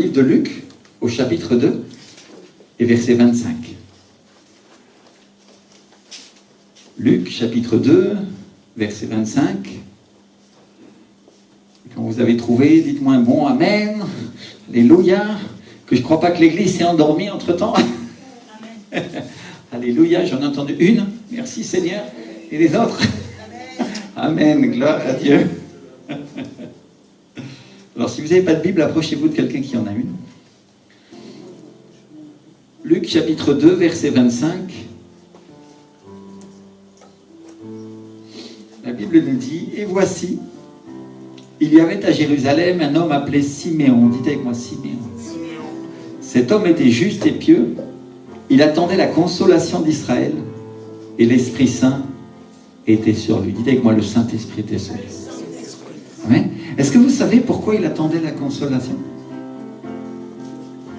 livre de Luc, au chapitre 2, et verset 25. Luc, chapitre 2, verset 25. Quand vous avez trouvé, dites-moi un bon Amen, Alléluia, que je ne crois pas que l'Église s'est endormie entre-temps. Amen. Alléluia, j'en ai entendu une, merci Seigneur, et les autres. Amen, gloire à Dieu. Alors si vous n'avez pas de Bible, approchez-vous de quelqu'un qui en a une. Luc chapitre 2, verset 25. La Bible nous dit, et voici, il y avait à Jérusalem un homme appelé Siméon. Dites avec moi Siméon. Cet homme était juste et pieux. Il attendait la consolation d'Israël et l'Esprit Saint était sur lui. Dites avec moi, le Saint-Esprit était sur lui. Amen. Est-ce que vous savez pourquoi il attendait la consolation?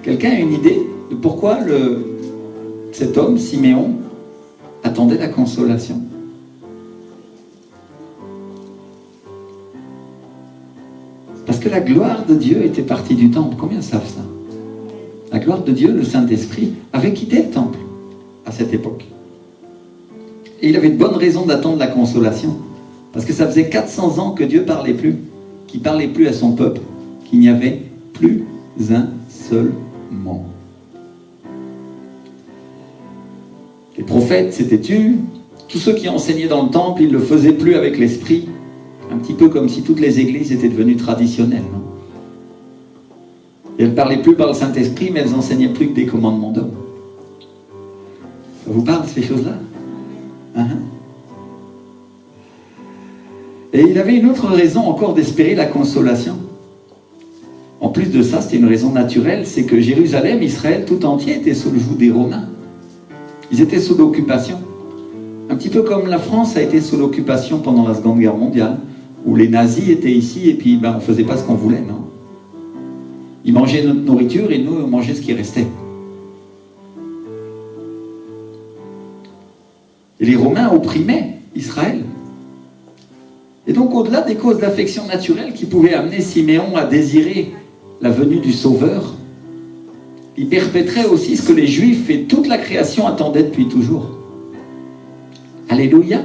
Quelqu'un a une idée de pourquoi cet homme, Siméon, attendait la consolation? Parce que la gloire de Dieu était partie du temple. Combien savent ça? La gloire de Dieu, le Saint-Esprit, avait quitté le temple à cette époque. Et il avait de bonnes raisons d'attendre la consolation. Parce que ça faisait 400 ans que Dieu ne parlait plus, qu'il ne parlait plus à son peuple, qu'il n'y avait plus un seul mot. Les prophètes s'étaient tus, tous ceux qui enseignaient dans le temple, ils ne le faisaient plus avec l'esprit, un petit peu comme si toutes les églises étaient devenues traditionnelles. Non? Et elles ne parlaient plus par le Saint-Esprit, mais elles n'enseignaient plus que des commandements d'hommes. Ça vous parle, ces choses-là? Et il avait une autre raison encore d'espérer la consolation. En plus de ça, c'était une raison naturelle, c'est que Jérusalem, Israël tout entier était sous le joug des Romains. Ils étaient sous l'occupation. Un petit peu comme la France a été sous l'occupation pendant la Seconde Guerre mondiale, où les nazis étaient ici et puis on ne faisait pas ce qu'on voulait, non? Ils mangeaient notre nourriture et nous, on mangeait ce qui restait. Et les Romains opprimaient Israël. Et donc, au-delà des causes d'affection naturelle qui pouvaient amener Siméon à désirer la venue du Sauveur, il perpétrait aussi ce que les Juifs et toute la création attendaient depuis toujours. Alléluia.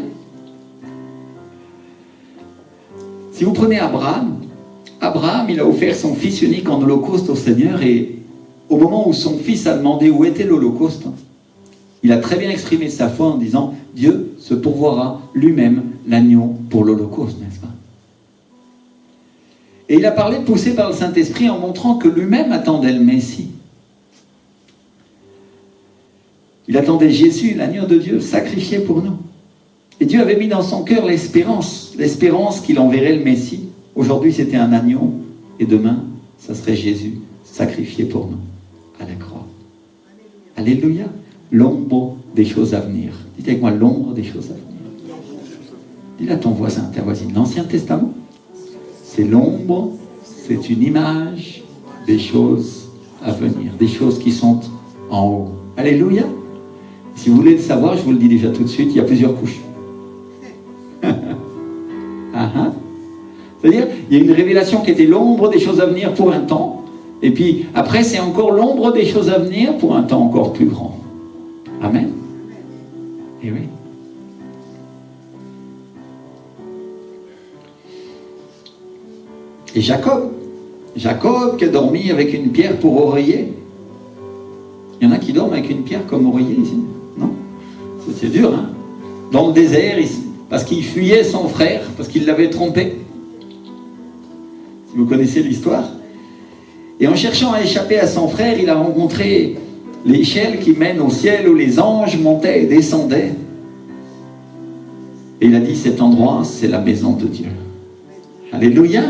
Si vous prenez Abraham, il a offert son fils unique en holocauste au Seigneur, et au moment où son fils a demandé où était l'holocauste, il a très bien exprimé sa foi en disant « Dieu se pourvoira lui-même l'agneau pour l'holocauste, n'est-ce pas ?» Et il a parlé poussé par le Saint-Esprit en montrant que lui-même attendait le Messie. Il attendait Jésus, l'agneau de Dieu, sacrifié pour nous. Et Dieu avait mis dans son cœur l'espérance qu'il enverrait le Messie. Aujourd'hui, c'était un agneau, et demain, ça serait Jésus, sacrifié pour nous, à la croix. Alléluia. L'ombre des choses à venir. Dites avec moi, l'ombre des choses à venir. Dis-le à ton voisin, ta voisine. L'Ancien Testament, c'est l'ombre, c'est une image des choses à venir, des choses qui sont en haut. Alléluia. Si vous voulez le savoir, je vous le dis déjà tout de suite, il y a plusieurs couches. C'est-à-dire, il y a une révélation qui était l'ombre des choses à venir pour un temps, et puis après, c'est encore l'ombre des choses à venir pour un temps encore plus grand. Amen. Et oui. Et Jacob qui a dormi avec une pierre pour oreiller. Il y en a qui dorment avec une pierre comme oreiller ici, non? C'est dur, hein? Dans le désert, parce qu'il fuyait son frère, parce qu'il l'avait trompé. Si vous connaissez l'histoire. Et en cherchant à échapper à son frère, il a rencontré l'échelle qui mène au ciel où les anges montaient et descendaient. Et il a dit, cet endroit, c'est la maison de Dieu. Alléluia.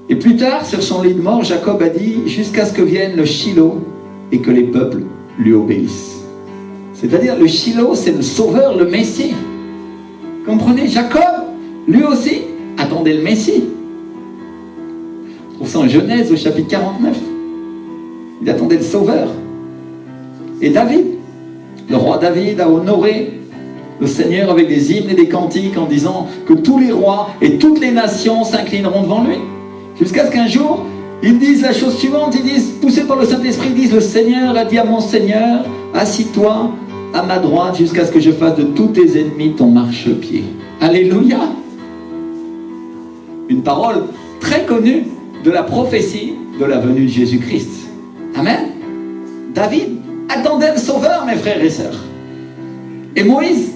Et plus tard, sur son lit de mort, Jacob a dit, jusqu'à ce que vienne le Shiloh et que les peuples lui obéissent. C'est-à-dire, le Shiloh, c'est le Sauveur, le Messie. Comprenez, Jacob, lui aussi, attendait le Messie. On trouve ça en Genèse, au chapitre 49. Il attendait le Sauveur. Et David, le roi David, a honoré le Seigneur avec des hymnes et des cantiques en disant que tous les rois et toutes les nations s'inclineront devant lui. Jusqu'à ce qu'un jour, ils disent la chose suivante, ils disent, poussés par le Saint-Esprit, ils disent, le Seigneur a dit à mon Seigneur, assis-toi à ma droite jusqu'à ce que je fasse de tous tes ennemis ton marchepied. Alléluia. Une parole très connue de la prophétie de la venue de Jésus-Christ. Amen. David attendait le Sauveur, mes frères et sœurs. Et Moïse,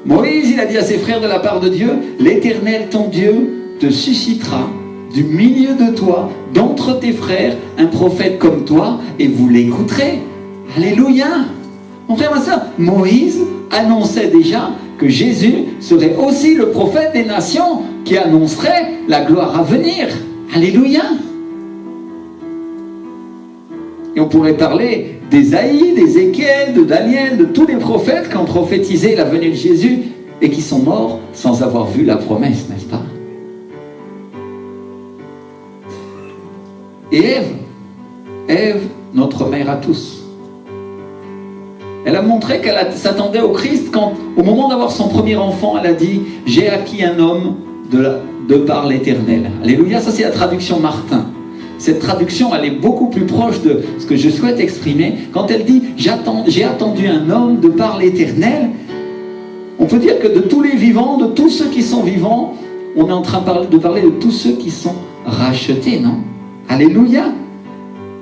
il a dit à ses frères de la part de Dieu, l'Éternel, ton Dieu, te suscitera du milieu de toi, d'entre tes frères, un prophète comme toi, et vous l'écouterez. Alléluia. Mon frère, ma soeur, Moïse annonçait déjà que Jésus serait aussi le prophète des nations qui annoncerait la gloire à venir. Alléluia. Et on pourrait parler d'Ésaïe, d'Ézéchiel, de Daniel, de tous les prophètes qui ont prophétisé la venue de Jésus et qui sont morts sans avoir vu la promesse, n'est-ce pas? Et Ève, notre mère à tous, elle a montré qu'elle s'attendait au Christ quand, au moment d'avoir son premier enfant, elle a dit « J'ai acquis un homme de par l'Éternel ». Alléluia, ça c'est la traduction Martin. Cette traduction, elle est beaucoup plus proche de ce que je souhaite exprimer. Quand elle dit « J'ai attendu un homme de par l'Éternel », on peut dire que de tous les vivants, de tous ceux qui sont vivants, on est en train de parler de tous ceux qui sont rachetés, non? Alléluia.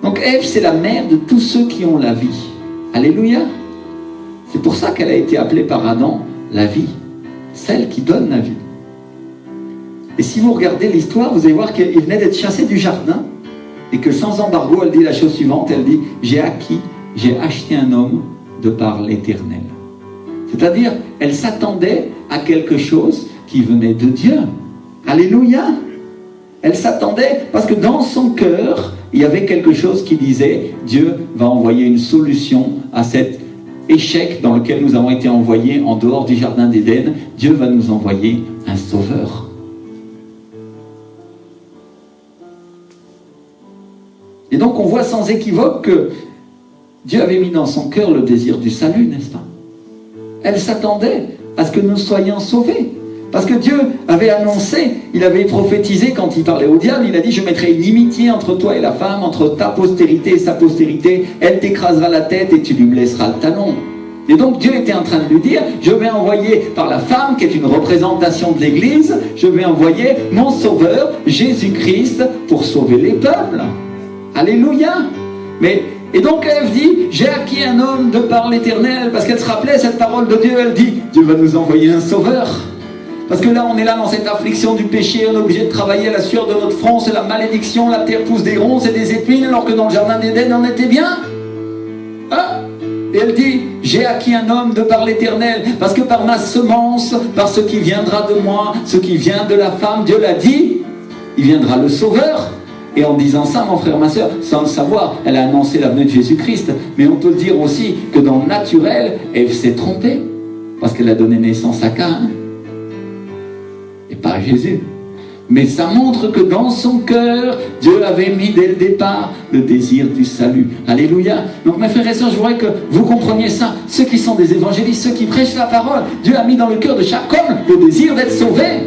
Donc Ève, c'est la mère de tous ceux qui ont la vie. Alléluia. C'est pour ça qu'elle a été appelée par Adam la vie, celle qui donne la vie. Et si vous regardez l'histoire, vous allez voir qu'il venait d'être chassé du jardin et que sans embargo, elle dit la chose suivante, elle dit « J'ai acheté un homme de par l'Éternel ». C'est-à-dire, elle s'attendait à quelque chose qui venait de Dieu. Alléluia. Elle s'attendait parce que dans son cœur, il y avait quelque chose qui disait « Dieu va envoyer une solution à cet échec dans lequel nous avons été envoyés en dehors du jardin d'Éden. Dieu va nous envoyer un sauveur. » Et donc on voit sans équivoque que Dieu avait mis dans son cœur le désir du salut, n'est-ce pas? Elle s'attendait à ce que nous soyons sauvés. Parce que Dieu avait annoncé, il avait prophétisé quand il parlait au diable, il a dit « Je mettrai une inimitié entre toi et la femme, entre ta postérité et sa postérité, elle t'écrasera la tête et tu lui blesseras le talon. » Et donc Dieu était en train de lui dire « Je vais envoyer par la femme, qui est une représentation de l'Église, je vais envoyer mon sauveur, Jésus-Christ, pour sauver les peuples. » Alléluia. Et donc Ève dit « J'ai acquis un homme de par l'Éternel » parce qu'elle se rappelait cette parole de Dieu, elle dit « Dieu va nous envoyer un sauveur. » Parce que là, on est là dans cette affliction du péché, on est obligé de travailler à la sueur de notre front, c'est la malédiction, la terre pousse des ronces et des épines, alors que dans le jardin d'Éden, on était bien. Hein? Et elle dit, j'ai acquis un homme de par l'Éternel, parce que par ma semence, par ce qui viendra de moi, ce qui vient de la femme, Dieu l'a dit, il viendra le Sauveur. Et en disant ça, mon frère, ma soeur, sans le savoir, elle a annoncé la venue de Jésus-Christ. Mais on peut dire aussi que dans le naturel, Ève s'est trompée, parce qu'elle a donné naissance à Caïn. Et pas à Jésus. Mais ça montre que dans son cœur, Dieu avait mis dès le départ le désir du salut. Alléluia. Donc mes frères et sœurs, je voudrais que vous compreniez ça. Ceux qui sont des évangélistes, ceux qui prêchent la parole, Dieu a mis dans le cœur de chaque homme le désir d'être sauvé.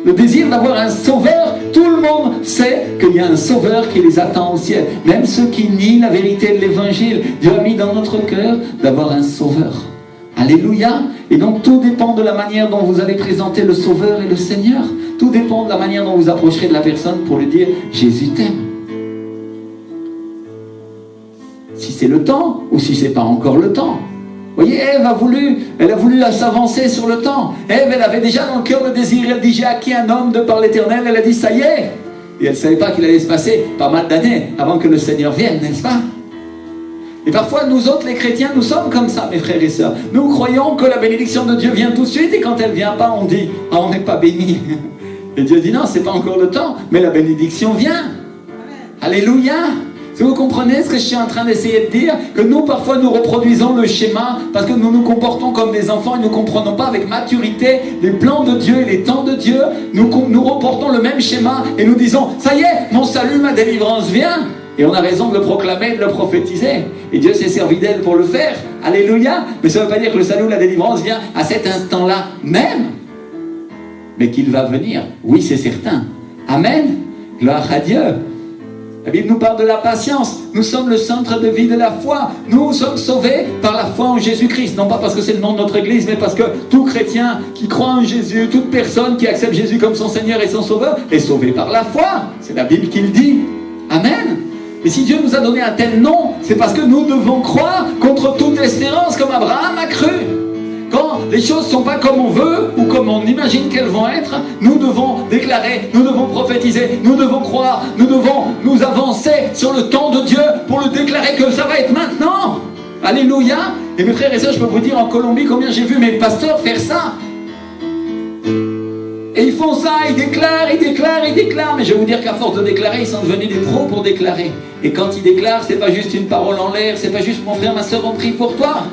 Le désir d'avoir un sauveur. Tout le monde sait qu'il y a un sauveur qui les attend au ciel. Même ceux qui nient la vérité de l'évangile, Dieu a mis dans notre cœur d'avoir un sauveur. Alléluia. Et donc tout dépend de la manière dont vous allez présenter le Sauveur et le Seigneur. Tout dépend de la manière dont vous approcherez de la personne pour lui dire « Jésus t'aime ». Si c'est le temps ou si ce n'est pas encore le temps. Vous voyez, Ève a voulu s'avancer sur le temps. Ève, elle avait déjà dans le cœur le désir. Elle dit « J'ai acquis un homme de par l'Éternel ». Elle a dit « Ça y est ». Et elle ne savait pas qu'il allait se passer pas mal d'années avant que le Seigneur vienne, n'est-ce pas? Et parfois, nous autres, les chrétiens, nous sommes comme ça, mes frères et sœurs. Nous croyons que la bénédiction de Dieu vient tout de suite, et quand elle ne vient pas, on dit « Ah, on n'est pas béni ». Et Dieu dit « Non, ce n'est pas encore le temps, mais la bénédiction vient. » Alléluia. Si vous comprenez ce que je suis en train d'essayer de dire, que nous, parfois, nous reproduisons le schéma, parce que nous nous comportons comme des enfants, et nous ne comprenons pas avec maturité les plans de Dieu et les temps de Dieu. Nous reportons le même schéma, et nous disons « Ça y est, mon salut, ma délivrance vient ». Et on a raison de le proclamer, de le prophétiser. Et Dieu s'est servi d'elle pour le faire. Alléluia. Mais ça ne veut pas dire que le salut, la délivrance vient à cet instant-là même. Mais qu'il va venir. Oui, c'est certain. Amen. Gloire à Dieu. La Bible nous parle de la patience. Nous sommes le centre de vie de la foi. Nous sommes sauvés par la foi en Jésus-Christ. Non pas parce que c'est le nom de notre Église, mais parce que tout chrétien qui croit en Jésus, toute personne qui accepte Jésus comme son Seigneur et son Sauveur, est sauvé par la foi. C'est la Bible qui le dit. Amen. Et si Dieu nous a donné un tel nom, c'est parce que nous devons croire contre toute espérance, comme Abraham a cru. Quand les choses ne sont pas comme on veut ou comme on imagine qu'elles vont être, nous devons déclarer, nous devons prophétiser, nous devons croire, nous devons nous avancer sur le temps de Dieu pour le déclarer que ça va être maintenant. Alléluia. Et mes frères et sœurs, je peux vous dire en Colombie combien j'ai vu mes pasteurs faire ça. Et ils font ça, ils déclarent. Mais je vais vous dire qu'à force de déclarer, ils sont devenus des pros pour déclarer. Et quand ils déclarent, c'est pas juste une parole en l'air, c'est pas juste mon frère, ma soeur, on prie pour toi.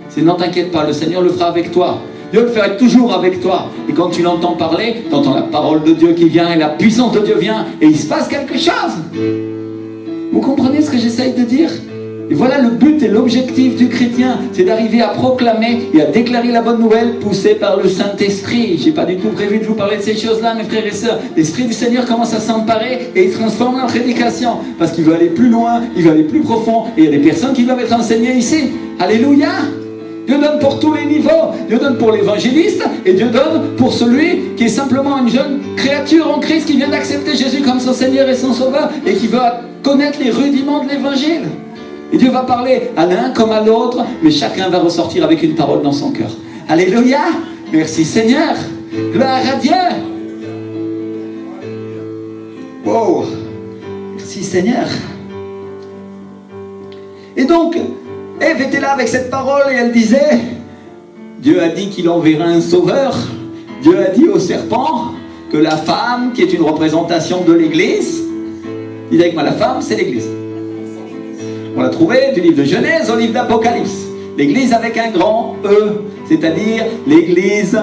C'est non, t'inquiète pas, le Seigneur le fera avec toi. Dieu le fera toujours avec toi. Et quand tu l'entends parler, tu entends la parole de Dieu qui vient et la puissance de Dieu vient et il se passe quelque chose. Vous comprenez ce que j'essaye de dire? Et voilà le but et l'objectif du chrétien, c'est d'arriver à proclamer et à déclarer la bonne nouvelle poussée par le Saint-Esprit. J'ai pas du tout prévu de vous parler de ces choses-là, mes frères et sœurs. L'Esprit du Seigneur commence à s'emparer et il transforme la prédication parce qu'il veut aller plus loin, il veut aller plus profond et il y a des personnes qui doivent être enseignées ici. Alléluia! Dieu donne pour tous les niveaux. Dieu donne pour l'évangéliste et Dieu donne pour celui qui est simplement une jeune créature en Christ qui vient d'accepter Jésus comme son Seigneur et son Sauveur et qui veut connaître les rudiments de l'évangile. Et Dieu va parler à l'un comme à l'autre, mais chacun va ressortir avec une parole dans son cœur. Alléluia! Merci Seigneur! Gloire à Dieu! Wow! Merci Seigneur! Et donc, Ève était là avec cette parole et elle disait, Dieu a dit qu'il enverrait un sauveur. Dieu a dit au serpent que la femme, qui est une représentation de l'Église, dites avec moi, la femme, c'est l'Église. On l'a trouvé du livre de Genèse au livre d'Apocalypse. L'Église avec un grand E, c'est-à-dire l'Église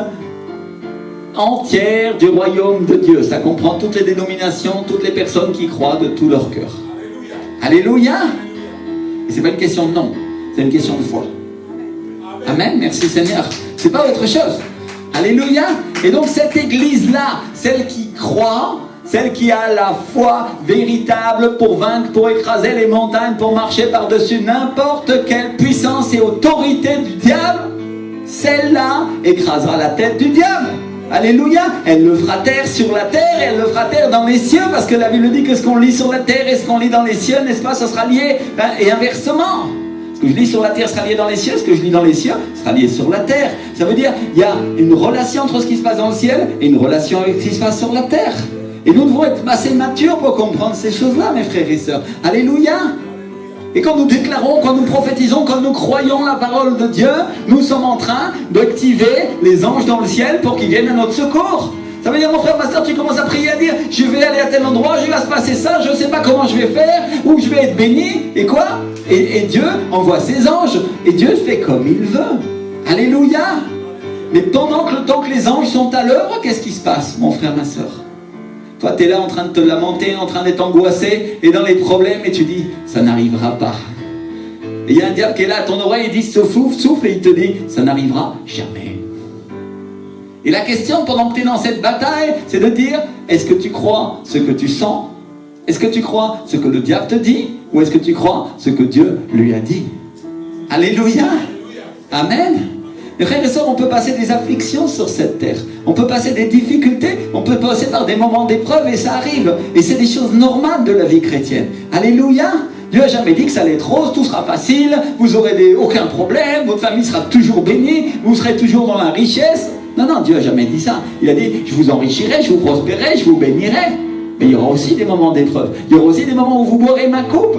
entière du royaume de Dieu. Ça comprend toutes les dénominations, toutes les personnes qui croient de tout leur cœur. Alléluia. Et c'est pas une question de nom. C'est une question de foi. Amen, merci Seigneur. C'est pas autre chose. Alléluia. Et donc cette église-là, celle qui croit, celle qui a la foi véritable pour vaincre, pour écraser les montagnes, pour marcher par-dessus n'importe quelle puissance et autorité du diable, celle-là écrasera la tête du diable. Alléluia. Elle le fera taire sur la terre et elle le fera taire dans les cieux, parce que la Bible dit que ce qu'on lit sur la terre et ce qu'on lit dans les cieux, n'est-ce pas, ça sera lié, et inversement. Ce que je lis sur la terre sera lié dans les cieux, ce que je lis dans les cieux sera lié sur la terre. Ça veut dire il y a une relation entre ce qui se passe dans le ciel et une relation avec ce qui se passe sur la terre. Et nous devons être assez matures pour comprendre ces choses-là, mes frères et sœurs. Alléluia. Et quand nous déclarons, quand nous prophétisons, quand nous croyons la parole de Dieu, nous sommes en train d'activer les anges dans le ciel pour qu'ils viennent à notre secours. Ça veut dire, mon frère, ma soeur, tu commences à prier, à dire, je vais aller à tel endroit, il va se passer ça, je ne sais pas comment je vais faire, où je vais être béni, et quoi? Et Dieu envoie ses anges, et Dieu fait comme il veut. Alléluia. Mais pendant que le temps que les anges sont à l'œuvre, qu'est-ce qui se passe, mon frère, ma soeur? Toi, tu es là en train de te lamenter, en train d'être angoissé, et dans les problèmes, et tu dis, ça n'arrivera pas. Et il y a un diable qui est là à ton oreille, il dit, souffle, souffle, et il te dit, ça n'arrivera jamais. Et la question, pendant que tu es dans cette bataille, c'est de dire, est-ce que tu crois ce que tu sens? Est-ce que tu crois ce que le diable te dit? Ou est-ce que tu crois ce que Dieu lui a dit? Alléluia. Amen. Mes frères et sœurs, on peut passer des afflictions sur cette terre. On peut passer des difficultés. On peut passer par des moments d'épreuve et ça arrive. Et c'est des choses normales de la vie chrétienne. Alléluia. Dieu n'a jamais dit que ça allait être rose, tout sera facile, vous n'aurez aucun problème, votre famille sera toujours bénie, vous serez toujours dans la richesse. Non, non, Dieu n'a jamais dit ça. Il a dit, je vous enrichirai, je vous prospérerai, je vous bénirai. Mais il y aura aussi des moments d'épreuve. Il y aura aussi des moments où vous boirez ma coupe.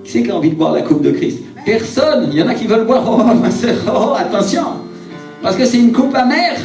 Qui c'est qui a envie de boire la coupe de Christ? Personne. Il y en a qui veulent boire. Oh, ma soeur, oh, attention. Parce que c'est une coupe amère.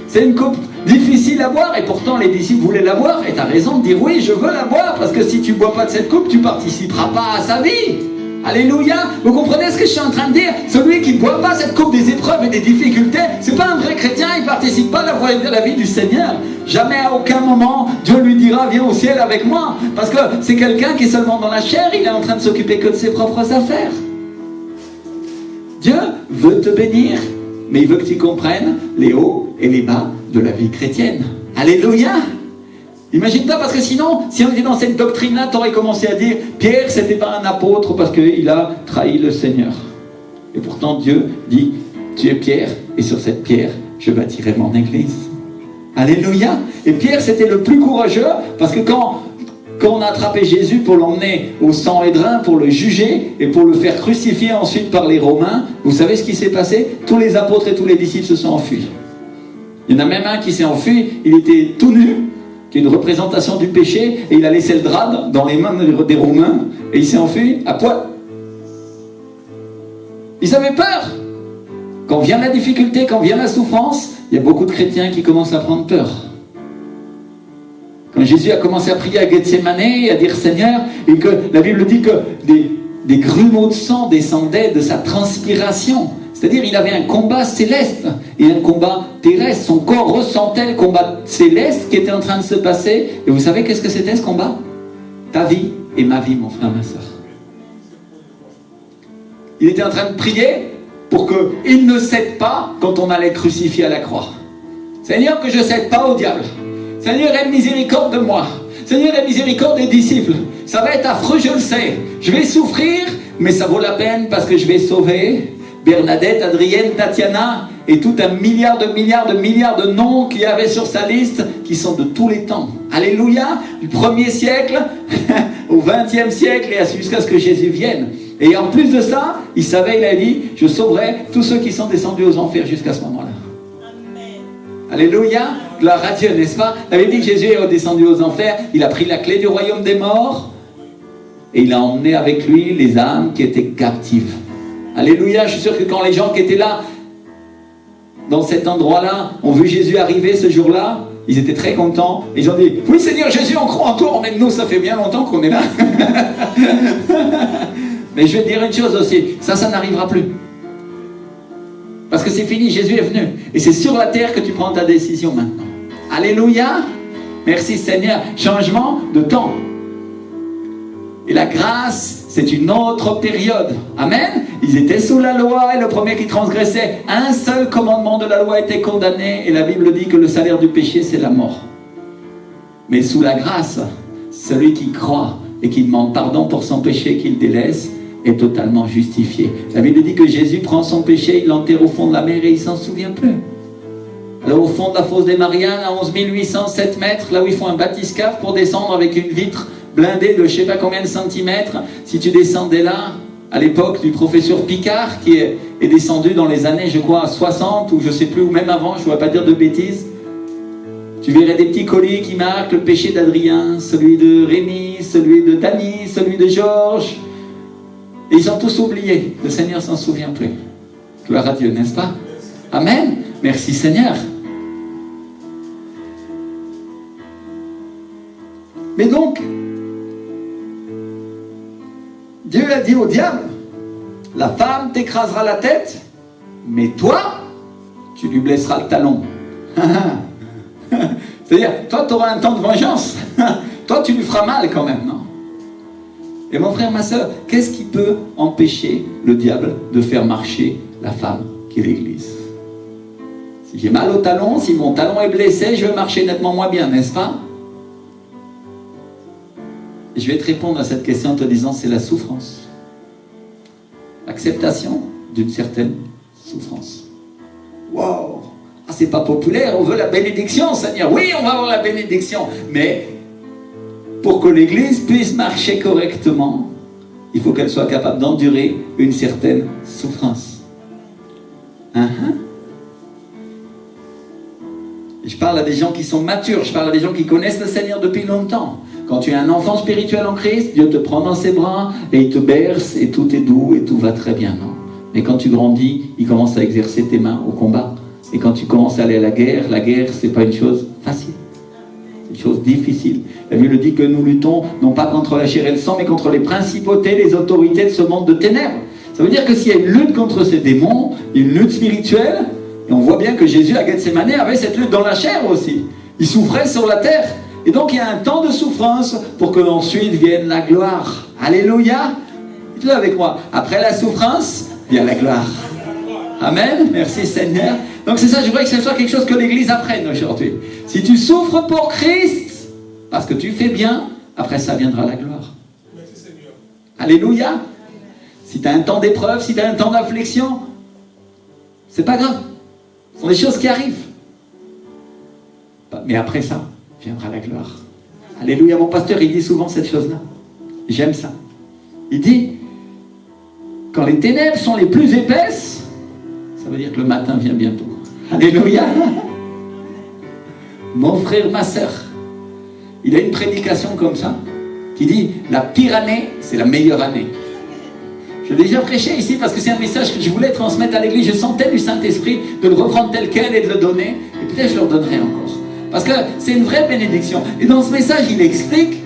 C'est une coupe difficile à boire. Et pourtant, les disciples voulaient la boire. Et tu as raison de dire, oui, je veux la boire. Parce que si tu ne bois pas de cette coupe, tu ne participeras pas à sa vie. Alléluia. Vous comprenez ce que je suis en train de dire? Celui qui ne boit pas cette coupe des épreuves et des difficultés, c'est pas un vrai chrétien, il ne participe pas à la vie du Seigneur. Jamais à aucun moment Dieu lui dira viens au ciel avec moi, parce que c'est quelqu'un qui est seulement dans la chair, il est en train de s'occuper que de ses propres affaires. Dieu veut te bénir, mais il veut que tu comprennes les hauts et les bas de la vie chrétienne. Alléluia. Imagine-toi, parce que sinon, si on était dans cette doctrine-là, tu aurais commencé à dire Pierre, c'était pas un apôtre parce qu'il a trahi le Seigneur. Et pourtant, Dieu dit tu es Pierre, et sur cette pierre, je bâtirai mon église. Alléluia. Et Pierre, c'était le plus courageux, parce que quand on a attrapé Jésus pour l'emmener au Sanhédrin, pour le juger, et pour le faire crucifier ensuite par les Romains, vous savez ce qui s'est passé? Tous les apôtres et tous les disciples se sont enfuis. Il y en a même un qui s'est enfui, il était tout nu, qui est une représentation du péché, et il a laissé le drap dans les mains des Romains, et il s'est enfui à poil. Ils avaient peur. Quand vient la difficulté, quand vient la souffrance, il y a beaucoup de chrétiens qui commencent à prendre peur. Quand Jésus a commencé à prier à Gethsémane, à dire Seigneur, et que la Bible dit que des grumeaux de sang descendaient de sa transpiration. C'est-à-dire il avait un combat céleste et un combat terrestre. Son corps ressentait le combat céleste qui était en train de se passer. Et vous savez qu'est-ce que c'était ce combat? Ta vie et ma vie, mon frère, ma soeur. Il était en train de prier pour qu'il ne cède pas quand on allait crucifier à la croix. Seigneur, que je ne cède pas au diable. Seigneur, aie miséricorde de moi. Seigneur, aie miséricorde des disciples. Ça va être affreux, je le sais. Je vais souffrir, mais ça vaut la peine parce que je vais sauver Bernadette, Adrienne, Tatiana et tout un milliard de noms qu'il y avait sur sa liste qui sont de tous les temps. Alléluia, du 1er siècle au 20e siècle et jusqu'à ce que Jésus vienne. Et en plus de ça, il savait, il a dit, je sauverai tous ceux qui sont descendus aux enfers jusqu'à ce moment-là. Amen. Alléluia, gloire à Dieu, n'est-ce pas? Il avait dit que Jésus est descendu aux enfers, il a pris la clé du royaume des morts et il a emmené avec lui les âmes qui étaient captives. Alléluia, je suis sûr que quand les gens qui étaient là, dans cet endroit-là, ont vu Jésus arriver ce jour-là, ils étaient très contents. Ils ont dit, oui Seigneur Jésus, on croit en toi, même nous, ça fait bien longtemps qu'on est là. Mais je vais te dire une chose aussi, ça n'arrivera plus. Parce que c'est fini, Jésus est venu. Et c'est sur la terre que tu prends ta décision maintenant. Alléluia. Merci Seigneur. Changement de temps. Et la grâce, c'est une autre période. Amen. Ils étaient sous la loi et le premier qui transgressait un seul commandement de la loi était condamné. Et la Bible dit que le salaire du péché, c'est la mort. Mais sous la grâce, celui qui croit et qui demande pardon pour son péché qu'il délaisse, est totalement justifié. La Bible dit que Jésus prend son péché, il l'enterre au fond de la mer et il ne s'en souvient plus. Alors au fond de la fosse des Mariannes, à 11 807 mètres, là où ils font un bathyscaphe pour descendre avec une vitre blindée de je ne sais pas combien de centimètres, si tu descendais là, à l'époque du professeur Picard, qui est descendu dans les années, je crois, 60, ou je ne sais plus, ou même avant, je ne vais pas dire de bêtises, tu verrais des petits colis qui marquent le péché d'Adrien, celui de Rémi, celui de Dany, celui de Georges. Et ils ont tous oublié. Le Seigneur s'en souvient plus. Gloire à Dieu, n'est-ce pas? Amen. Merci Seigneur. Mais donc, Dieu a dit au diable, la femme t'écrasera la tête, mais toi, tu lui blesseras le talon. C'est-à-dire, toi, tu auras un temps de vengeance. Toi, tu lui feras mal quand même, non? Et mon frère, ma soeur, qu'est-ce qui peut empêcher le diable de faire marcher la femme qui est l'Église? Si j'ai mal au talon, si mon talon est blessé, je vais marcher nettement moins bien, n'est-ce pas? Et je vais te répondre à cette question en te disant, c'est la souffrance. L'acceptation d'une certaine souffrance. Wow! Ah, c'est pas populaire, on veut la bénédiction, Seigneur. Oui, on va avoir la bénédiction, mais pour que l'Église puisse marcher correctement, il faut qu'elle soit capable d'endurer une certaine souffrance. Je parle à des gens qui sont matures, je parle à des gens qui connaissent le Seigneur depuis longtemps. Quand tu es un enfant spirituel en Christ, Dieu te prend dans ses bras et il te berce et tout est doux et tout va très bien, non? Mais quand tu grandis, il commence à exercer tes mains au combat. Et quand tu commences à aller à la guerre, c'est pas une chose facile. C'est une chose difficile. La Bible dit que nous luttons non pas contre la chair et le sang, mais contre les principautés, les autorités de ce monde de ténèbres. Ça veut dire que s'il y a une lutte contre ces démons, une lutte spirituelle, et on voit bien que Jésus à Gethsémane avait cette lutte dans la chair aussi. Il souffrait sur la terre. Et donc il y a un temps de souffrance pour que ensuite vienne la gloire. Alléluia. Dites-le avec moi. Après la souffrance, vient la gloire. Amen. Merci Seigneur. Donc c'est ça, je voudrais que ce soit quelque chose que l'Église apprenne aujourd'hui. Si tu souffres pour Christ, Parce que tu fais bien, après ça viendra la gloire. Alléluia. Si tu as un temps d'épreuve, si tu as un temps d'affliction, c'est pas grave. Ce sont des choses qui arrivent. Mais après ça, viendra la gloire. Alléluia. Mon pasteur, il dit souvent cette chose-là. J'aime ça. Il dit, quand les ténèbres sont les plus épaisses, ça veut dire que le matin vient bientôt. Alléluia. Mon frère, ma sœur, il a une prédication comme ça, qui dit, la pire année, c'est la meilleure année. Je l'ai déjà prêché ici parce que c'est un message que je voulais transmettre à l'église. Je sentais du Saint-Esprit de le reprendre tel quel et de le donner. Et peut-être je le redonnerai encore. Parce que c'est une vraie bénédiction. Et dans ce message, il explique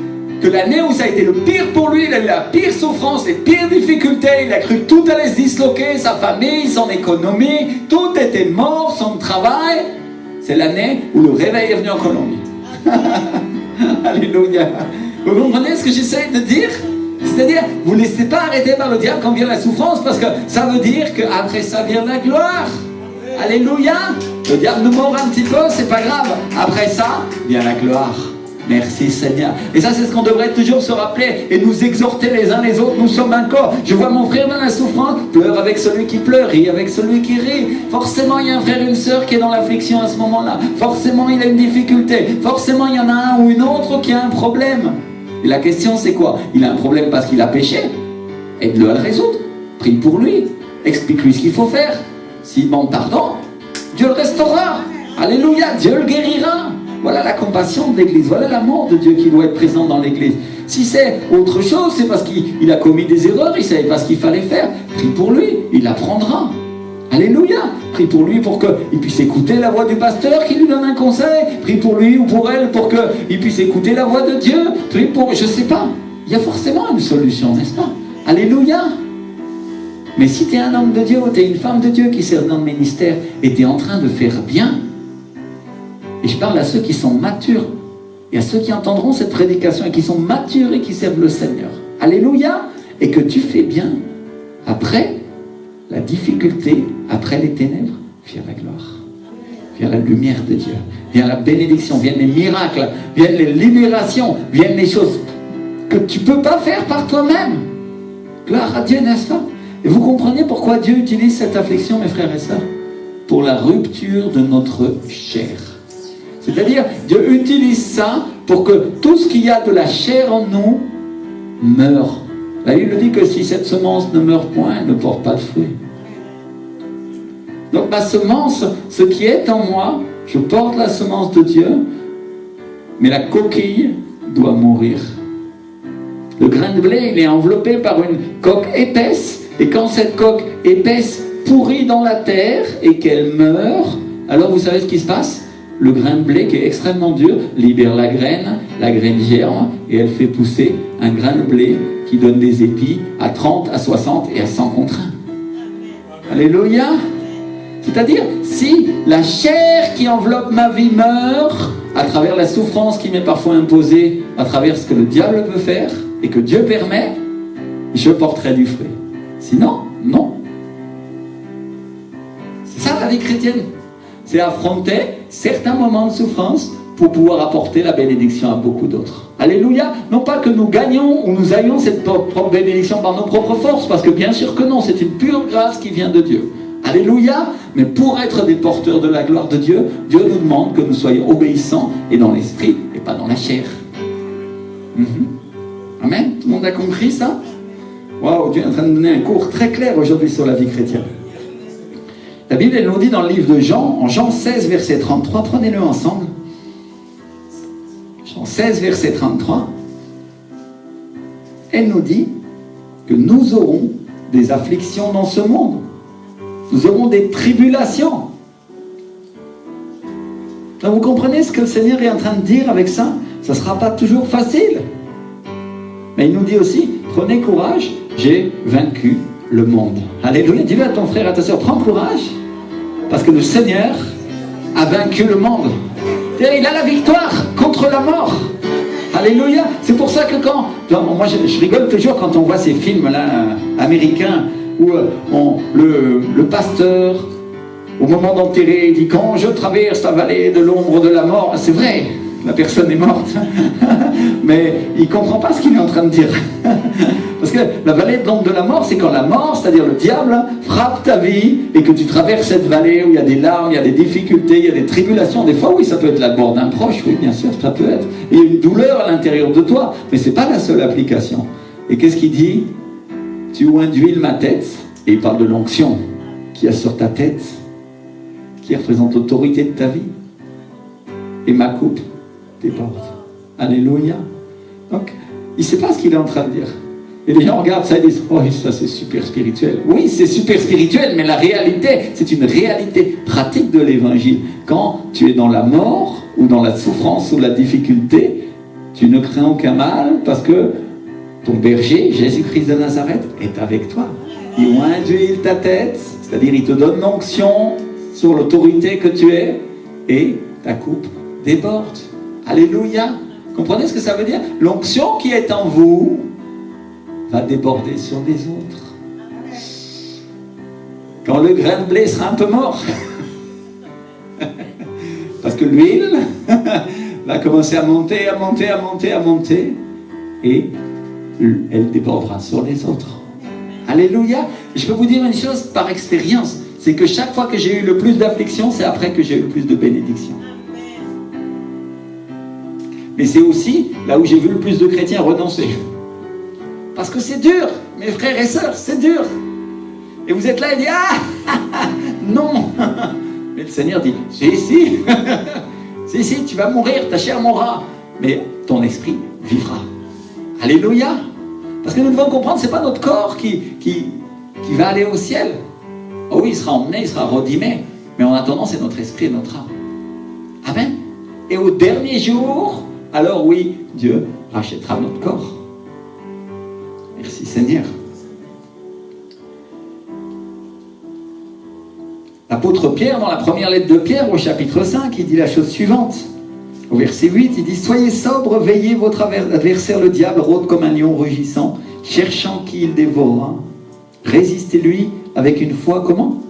que l'année où ça a été le pire pour lui, il a eu la pire souffrance, les pires difficultés, il a cru que tout allait se disloquer, sa famille, son économie, tout était mort, son travail. C'est l'année où le réveil est venu en Colombie. Alléluia. Vous comprenez ce que j'essaie de dire? C'est-à-dire, vous ne laissez pas arrêter par le diable quand vient la souffrance, parce que ça veut dire qu'après ça vient la gloire. Alléluia. Le diable nous mord un petit peu, c'est pas grave. Après ça, vient la gloire. Merci Seigneur. Et ça, c'est ce qu'on devrait toujours se rappeler et nous exhorter les uns les autres. Nous sommes un corps. Je vois mon frère dans la souffrance, pleure avec celui qui pleure, rit avec celui qui rit. Forcément, il y a un frère et une sœur qui est dans l'affliction à ce moment-là. Forcément, il a une difficulté. Forcément, il y en a un ou une autre qui a un problème. Et la question, c'est quoi? Il a un problème parce qu'il a péché. Aide-le à le résoudre. Prie pour lui. Explique-lui ce qu'il faut faire. S'il demande pardon, Dieu le restaurera. Alléluia, Dieu le guérira. Voilà la compassion de l'Église. Voilà l'amour de Dieu qui doit être présent dans l'Église. Si c'est autre chose, c'est parce qu'il a commis des erreurs, il ne savait pas ce qu'il fallait faire. Prie pour lui, il apprendra. Alléluia. Prie pour lui pour qu'il puisse écouter la voix du pasteur qui lui donne un conseil. Prie pour lui ou pour elle pour qu'il puisse écouter la voix de Dieu. Prie pour... je ne sais pas. Il y a forcément une solution, n'est-ce pas? Alléluia. Mais si tu es un homme de Dieu ou tu es une femme de Dieu qui sert dans le ministère et tu es en train de faire bien, et je parle à ceux qui sont matures et à ceux qui entendront cette prédication et qui sont matures et qui servent le Seigneur. Alléluia. Et que tu fais bien. Après la difficulté, après les ténèbres, vient la gloire. Vient la lumière de Dieu. Vient la bénédiction. Viennent les miracles. Viennent les libérations. Viennent les choses que tu ne peux pas faire par toi-même. Gloire à Dieu, n'est-ce pas? Et vous comprenez pourquoi Dieu utilise cette affliction, mes frères et sœurs? Pour la rupture de notre chair. C'est-à-dire, Dieu utilise ça pour que tout ce qu'il y a de la chair en nous meure. La Bible dit que si cette semence ne meurt point, elle ne porte pas de fruits. Donc ma semence, ce qui est en moi, je porte la semence de Dieu, mais la coquille doit mourir. Le grain de blé, il est enveloppé par une coque épaisse, et quand cette coque épaisse pourrit dans la terre et qu'elle meurt, alors vous savez ce qui se passe? Le grain de blé qui est extrêmement dur libère la graine germe et elle fait pousser un grain de blé qui donne des épis à 30, à 60 et à 100 contre 1. Alléluia. C'est-à-dire, si la chair qui enveloppe ma vie meurt à travers la souffrance qui m'est parfois imposée, à travers ce que le diable peut faire et que Dieu permet, je porterai du fruit. Sinon, non. C'est ça la vie chrétienne. C'est affronter certains moments de souffrance pour pouvoir apporter la bénédiction à beaucoup d'autres. Alléluia. Non pas que nous gagnions ou nous ayons cette propre bénédiction par nos propres forces, parce que bien sûr que non, c'est une pure grâce qui vient de Dieu. Alléluia. Mais pour être des porteurs de la gloire de Dieu, Dieu nous demande que nous soyons obéissants et dans l'esprit et pas dans la chair. Amen. Tout le monde a compris ça? Waouh, Dieu est en train de donner un cours très clair aujourd'hui sur la vie chrétienne. La Bible, elle nous dit dans le livre de Jean, en Jean 16, verset 33, prenez-le ensemble. Jean 16, verset 33, elle nous dit que nous aurons des afflictions dans ce monde. Nous aurons des tribulations. Donc vous comprenez ce que le Seigneur est en train de dire avec ça? Ça ne sera pas toujours facile. Mais il nous dit aussi, prenez courage, j'ai vaincu le monde. Alléluia. Dis-le à ton frère, à ta soeur, prends courage. Parce que le Seigneur a vaincu le monde. Il a la victoire contre la mort. Alléluia. C'est pour ça que moi je rigole toujours quand on voit ces films-là américains où le pasteur, au moment d'enterrer, dit quand je traverse la vallée de l'ombre de la mort. C'est vrai. la personne est morte. Mais il ne comprend pas ce qu'il est en train de dire. Parce que la vallée de l'ombre de la mort, c'est quand la mort, c'est-à-dire le diable, frappe ta vie et que tu traverses cette vallée où il y a des larmes, il y a des difficultés, il y a des tribulations. Des fois, oui, ça peut être la mort d'un proche, oui, bien sûr, ça peut être. Il y a une douleur à l'intérieur de toi, mais ce n'est pas la seule application. Et qu'est-ce qu'il dit? Tu induis ma tête, et il parle de l'onction qu'il y a sur ta tête, qui représente l'autorité de ta vie. Et ma coupe déborde. Alléluia. Donc, il ne sait pas ce qu'il est en train de dire. Et les gens regardent ça et disent, oh, ça c'est super spirituel. Oui, c'est super spirituel, mais la réalité, c'est une réalité pratique de l'évangile. Quand tu es dans la mort, ou dans la souffrance, ou la difficulté, tu ne crains aucun mal, parce que ton berger, Jésus-Christ de Nazareth, est avec toi. Il induit ta tête, c'est-à-dire il te donne l'onction sur l'autorité que tu es, et ta coupe déborde. Alléluia. Comprenez ce que ça veut dire? L'onction qui est en vous va déborder sur les autres. Quand le grain de blé sera un peu mort, parce que l'huile va commencer à monter, à monter, à monter, à monter, et elle débordera sur les autres. Alléluia. Je peux vous dire une chose par expérience, c'est que chaque fois que j'ai eu le plus d'affliction, c'est après que j'ai eu le plus de bénédiction. Mais c'est aussi là où j'ai vu le plus de chrétiens renoncer. Parce que c'est dur, mes frères et sœurs, c'est dur. Et vous êtes là et dites, ah, non. Mais le Seigneur dit, si, si, tu vas mourir, ta chair mourra, mais ton esprit vivra. Alléluia. Parce que nous devons comprendre, ce n'est pas notre corps qui va aller au ciel. Oh oui, il sera emmené, il sera redimé. Mais en attendant, c'est notre esprit et notre âme. Amen. Et au dernier jour, alors oui, Dieu rachètera notre corps. Merci Seigneur. L'apôtre Pierre, dans la première lettre de Pierre, au chapitre 5, il dit la chose suivante. Au verset 8, il dit « Soyez sobres, veillez, votre adversaire le diable rôde comme un lion rugissant, cherchant qui il dévorera. Résistez-lui avec une foi, comment?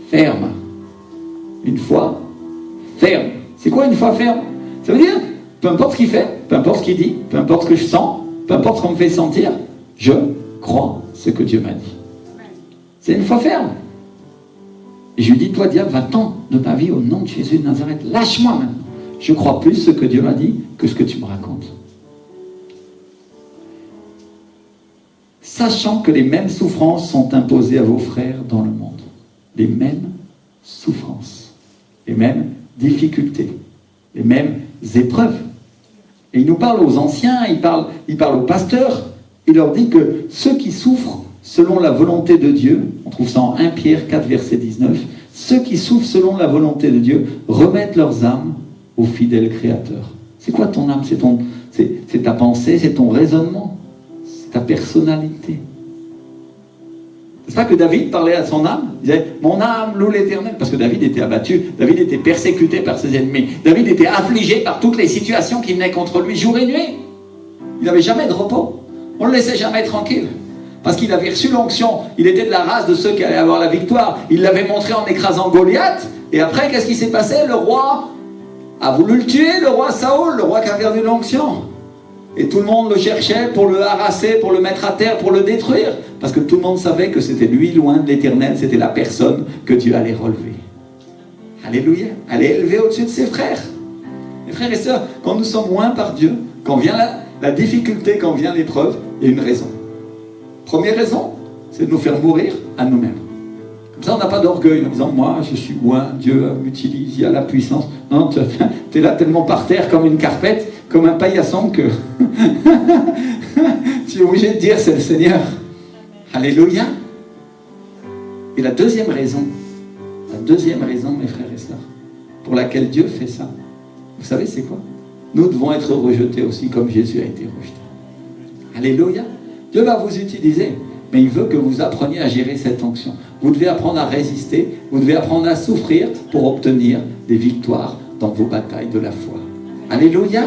Ferme. Une foi ferme. C'est quoi une foi ferme? Ça veut dire, peu importe ce qu'il fait, peu importe ce qu'il dit, peu importe ce que je sens, peu importe ce qu'on me fait sentir, je crois ce que Dieu m'a dit. C'est une foi ferme. Et je lui dis, toi diable, va-t'en de ma vie au nom de Jésus de Nazareth. Lâche-moi maintenant. Je crois plus ce que Dieu m'a dit que ce que tu me racontes. Sachant que les mêmes souffrances sont imposées à vos frères dans le monde. Les mêmes souffrances. Les mêmes difficultés. Les mêmes épreuves. Et il nous parle aux anciens, il parle aux pasteurs. Il leur dit que ceux qui souffrent selon la volonté de Dieu, on trouve ça en 1 Pierre 4, verset 19, ceux qui souffrent selon la volonté de Dieu remettent leurs âmes au fidèle Créateur. C'est quoi ton âme? C'est ta pensée, c'est ton raisonnement, c'est ta personnalité. C'est pas que David parlait à son âme, il disait « Mon âme loue l'Éternel », parce que David était abattu, David était persécuté par ses ennemis, David était affligé par toutes les situations qui venaient contre lui jour et nuit. Il n'avait jamais de repos, on ne le laissait jamais tranquille. Parce qu'il avait reçu l'onction, il était de la race de ceux qui allaient avoir la victoire. Il l'avait montré en écrasant Goliath. Et après, qu'est-ce qui s'est passé? Le roi a voulu le tuer, le roi Saoul, le roi qui a perdu l'onction. Et tout le monde le cherchait pour le harasser, pour le mettre à terre, pour le détruire. Parce que tout le monde savait que c'était lui, loin de l'Éternel, c'était la personne que Dieu allait relever. Alléluia. Allait élever au-dessus de ses frères. Mes frères et sœurs, quand nous sommes loin par Dieu, quand vient la difficulté, quand vient l'épreuve, il y a une raison. Première raison, c'est de nous faire mourir à nous-mêmes. Comme ça, on n'a pas d'orgueil en disant « Moi, je suis loin, Dieu m'utilise, il y a la puissance. » Non, tu es là tellement par terre comme une carpette, comme un paillasson que tu es obligé de dire « C'est le Seigneur. » Alléluia. Et la deuxième raison, mes frères et sœurs, pour laquelle Dieu fait ça, vous savez c'est quoi? Nous devons être rejetés aussi comme Jésus a été rejeté. Alléluia. Dieu va vous utiliser, mais il veut que vous appreniez à gérer cette onction. Vous devez apprendre à résister, vous devez apprendre à souffrir pour obtenir des victoires dans vos batailles de la foi. Alléluia.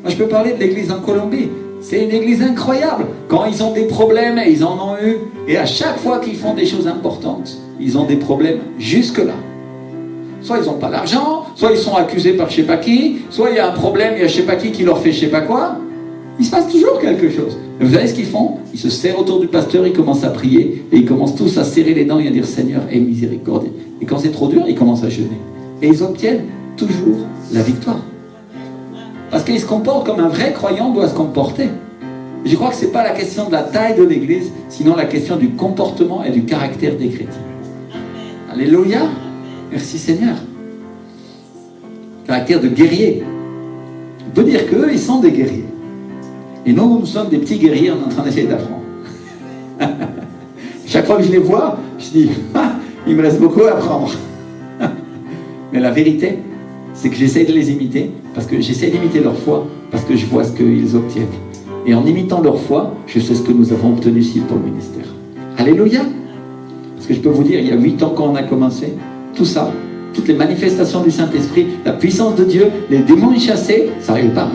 Moi, je peux parler de l'église en Colombie. C'est une église incroyable. Quand ils ont des problèmes, et ils en ont eu, et à chaque fois qu'ils font des choses importantes, ils ont des problèmes jusque-là. Soit ils n'ont pas l'argent, soit ils sont accusés par je sais pas qui, soit il y a un problème, il y a je sais pas qui leur fait je sais pas quoi. Il se passe toujours quelque chose. Et vous savez ce qu'ils font? Ils se serrent autour du pasteur, ils commencent à prier, et ils commencent tous à serrer les dents et à dire Seigneur, aie miséricorde. Et quand c'est trop dur, ils commencent à jeûner. Et ils obtiennent toujours la victoire. Parce qu'ils se comportent comme un vrai croyant doit se comporter. Et je crois que ce n'est pas la question de la taille de l'église, sinon la question du comportement et du caractère des chrétiens. Alléluia. Merci Seigneur. Caractère de guerrier. On peut dire qu'eux, ils sont des guerriers. Et nous sommes des petits guerriers, on est en train d'essayer d'apprendre. Chaque fois que je les vois, je dis, il me reste beaucoup à apprendre. Mais la vérité, c'est que j'essaie de les imiter, parce que j'essaie d'imiter leur foi, parce que je vois ce qu'ils obtiennent. Et en imitant leur foi, je sais ce que nous avons obtenu ici pour le ministère. Alléluia. Parce que je peux vous dire, il y a 8 ans quand on a commencé, tout ça, toutes les manifestations du Saint-Esprit, la puissance de Dieu, les démons chassés, ça n'arrive pas.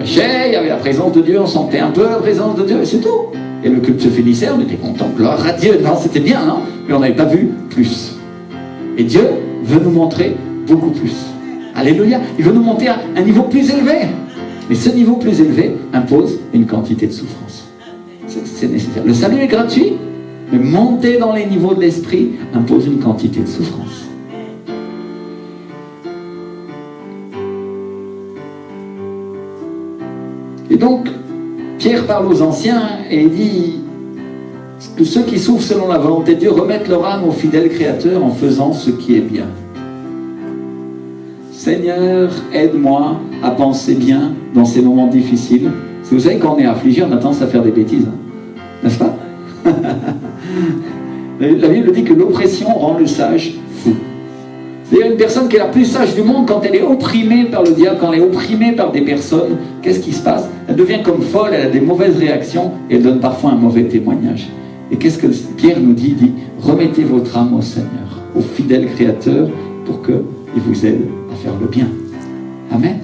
Il y avait la présence de Dieu, on sentait un peu la présence de Dieu, et c'est tout. Et le culte se finissait, on était content, gloire à Dieu. Non, c'était bien, non? Mais on n'avait pas vu plus. Et Dieu veut nous montrer beaucoup plus. Alléluia. Il veut nous monter à un niveau plus élevé. Mais ce niveau plus élevé impose une quantité de souffrance. C'est nécessaire. Le salut est gratuit, mais monter dans les niveaux de l'esprit impose une quantité de souffrance. Et donc, Pierre parle aux anciens et il dit que ceux qui souffrent selon la volonté de Dieu remettent leur âme au fidèle Créateur en faisant ce qui est bien. Seigneur, aide-moi à penser bien dans ces moments difficiles. Parce que vous savez, quand on est affligé, on a tendance à faire des bêtises. N'est-ce pas? La Bible dit que l'oppression rend le sage fou. C'est-à-dire une personne qui est la plus sage du monde, quand elle est opprimée par le diable, quand elle est opprimée par des personnes, qu'est-ce qui se passe? Elle devient comme folle, elle a des mauvaises réactions et elle donne parfois un mauvais témoignage. Et qu'est-ce que Pierre nous dit? Il dit, remettez votre âme au Seigneur, au fidèle Créateur, pour qu'il vous aide à faire le bien. Amen.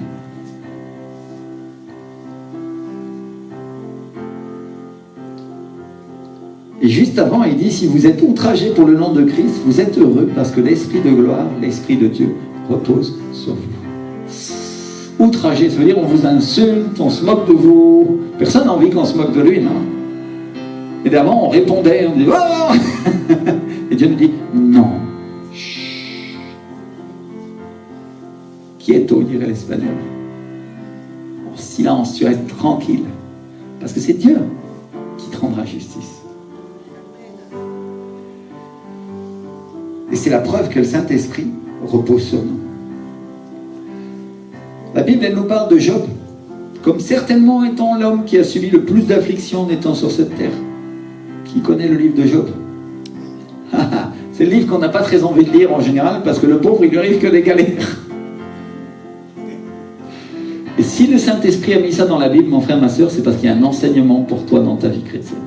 Et juste avant, il dit, si vous êtes outragés pour le nom de Christ, vous êtes heureux parce que l'Esprit de gloire, l'Esprit de Dieu repose sur vous. Outragés, ça veut dire on vous insulte, on se moque de vous. Personne n'a envie qu'on se moque de lui, non? Et d'avant, on répondait, on disait, oh! Et Dieu nous dit, non. Chut. Quieto, dirait l'espagnol. En silence, tu restes tranquille. Parce que c'est Dieu qui te rendra justice. Et c'est la preuve que le Saint-Esprit repose sur nous. La Bible, elle nous parle de Job, comme certainement étant l'homme qui a subi le plus d'afflictions en étant sur cette terre. Qui connaît le livre de Job? C'est le livre qu'on n'a pas très envie de lire en général, parce que le pauvre, il lui arrive que des galères. Et si le Saint-Esprit a mis ça dans la Bible, mon frère, ma soeur, c'est parce qu'il y a un enseignement pour toi dans ta vie chrétienne.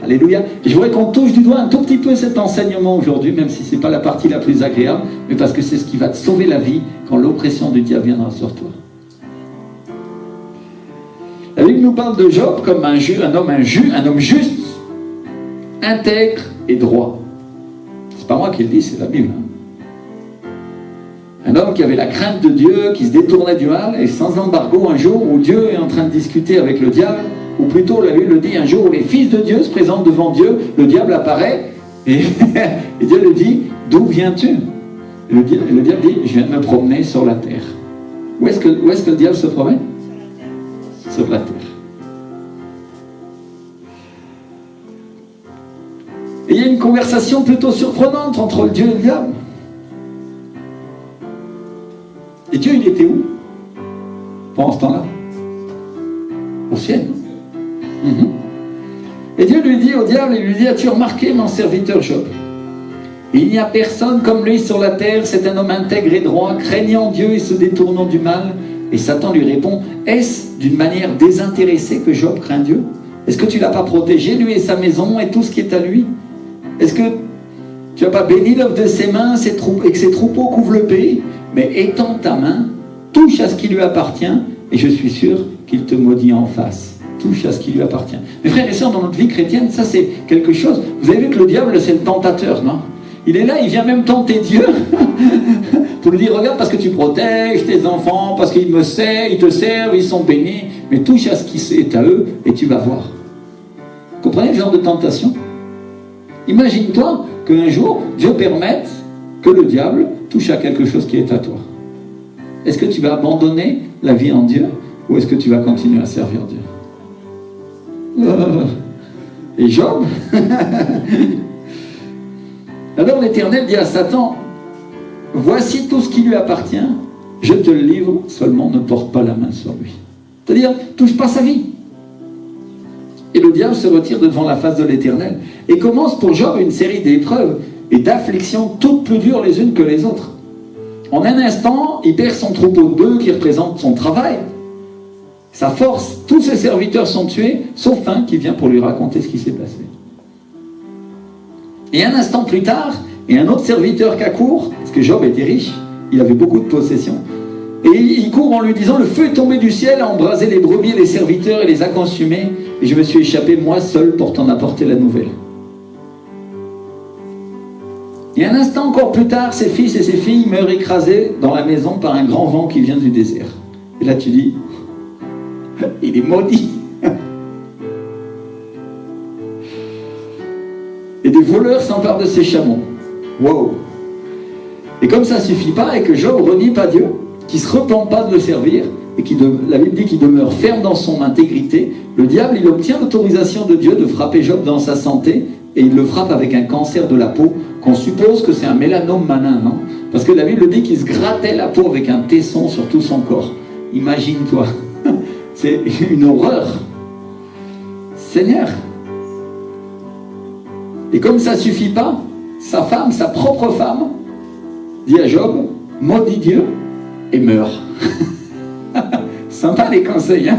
Alléluia. Et je voudrais qu'on touche du doigt un tout petit peu cet enseignement aujourd'hui, même si ce n'est pas la partie la plus agréable, mais parce que c'est ce qui va te sauver la vie quand l'oppression du diable viendra sur toi. La Bible nous parle de Job comme un homme juste, intègre et droit. C'est pas moi qui le dis, c'est la Bible. Un homme qui avait la crainte de Dieu, qui se détournait du mal, et sans embargo, un jour où Dieu est en train de discuter avec le diable, ou plutôt la Bible dit, un jour où les fils de Dieu se présentent devant Dieu, le diable apparaît, et, et Dieu lui dit, d'où viens-tu? Et le diable dit, je viens de me promener sur la terre. Où est-ce que le diable se promène? Sur la terre. Et il y a une conversation plutôt surprenante entre le Dieu et le diable. Et Dieu, il était où pendant ce temps-là? Au ciel. Et Dieu lui dit au diable, il lui dit, as-tu remarqué mon serviteur Job? Il n'y a personne comme lui sur la terre, c'est un homme intègre et droit, craignant Dieu et se détournant du mal. Et Satan lui répond, est-ce d'une manière désintéressée que Job craint Dieu? Est-ce que tu ne l'as pas protégé, lui et sa maison et tout ce qui est à lui? Est-ce que tu n'as pas béni l'œuvre de ses mains et que ses troupeaux couvrent le pays? Mais étends ta main, touche à ce qui lui appartient, et je suis sûr qu'il te maudit en face. Touche à ce qui lui appartient. Mes frères et sœurs, dans notre vie chrétienne, ça c'est quelque chose. Vous avez vu que le diable, c'est le tentateur, non? Il est là, il vient même tenter Dieu pour lui dire, regarde, parce que tu protèges tes enfants, parce qu'ils ils te servent, ils sont bénis, mais touche à ce qui est à eux et tu vas voir. Vous comprenez le genre de tentation? Imagine-toi qu'un jour, Dieu permette que le diable touche à quelque chose qui est à toi. Est-ce que tu vas abandonner la vie en Dieu ou est-ce que tu vas continuer à servir Dieu? Et Job Alors l'Éternel dit à Satan, voici tout ce qui lui appartient, je te le livre, seulement ne porte pas la main sur lui. C'est-à-dire, touche pas sa vie. Et le diable se retire devant la face de l'Éternel et commence pour Job une série d'épreuves et d'afflictions toutes plus dures les unes que les autres. En un instant, il perd son troupeau de bœufs qui représente son travail, sa force. Tous ses serviteurs sont tués, sauf un qui vient pour lui raconter ce qui s'est passé. Et un instant plus tard, il y a un autre serviteur qui accourt, parce que Job était riche, il avait beaucoup de possessions, et il court en lui disant, le feu est tombé du ciel, a embrasé les brebis et les serviteurs et les a consumés, et je me suis échappé moi seul pour t'en apporter la nouvelle. Et un instant encore plus tard, ses fils et ses filles meurent écrasés dans la maison par un grand vent qui vient du désert. Et là tu dis, il est maudit. Et des voleurs s'emparent de ses chameaux. Wow. Et comme ça ne suffit pas, et que Job renie pas Dieu, qui ne se repent pas de le servir, et la Bible dit qu'il demeure ferme dans son intégrité, le diable, il obtient l'autorisation de Dieu de frapper Job dans sa santé, et il le frappe avec un cancer de la peau, qu'on suppose que c'est un mélanome malin, non? Parce que la Bible dit qu'il se grattait la peau avec un tesson sur tout son corps. Imagine-toi. C'est une horreur. Seigneur. Et comme ça ne suffit pas, sa femme, sa propre femme, dit à Job, maudit Dieu et meurt. Sympa les conseils, hein?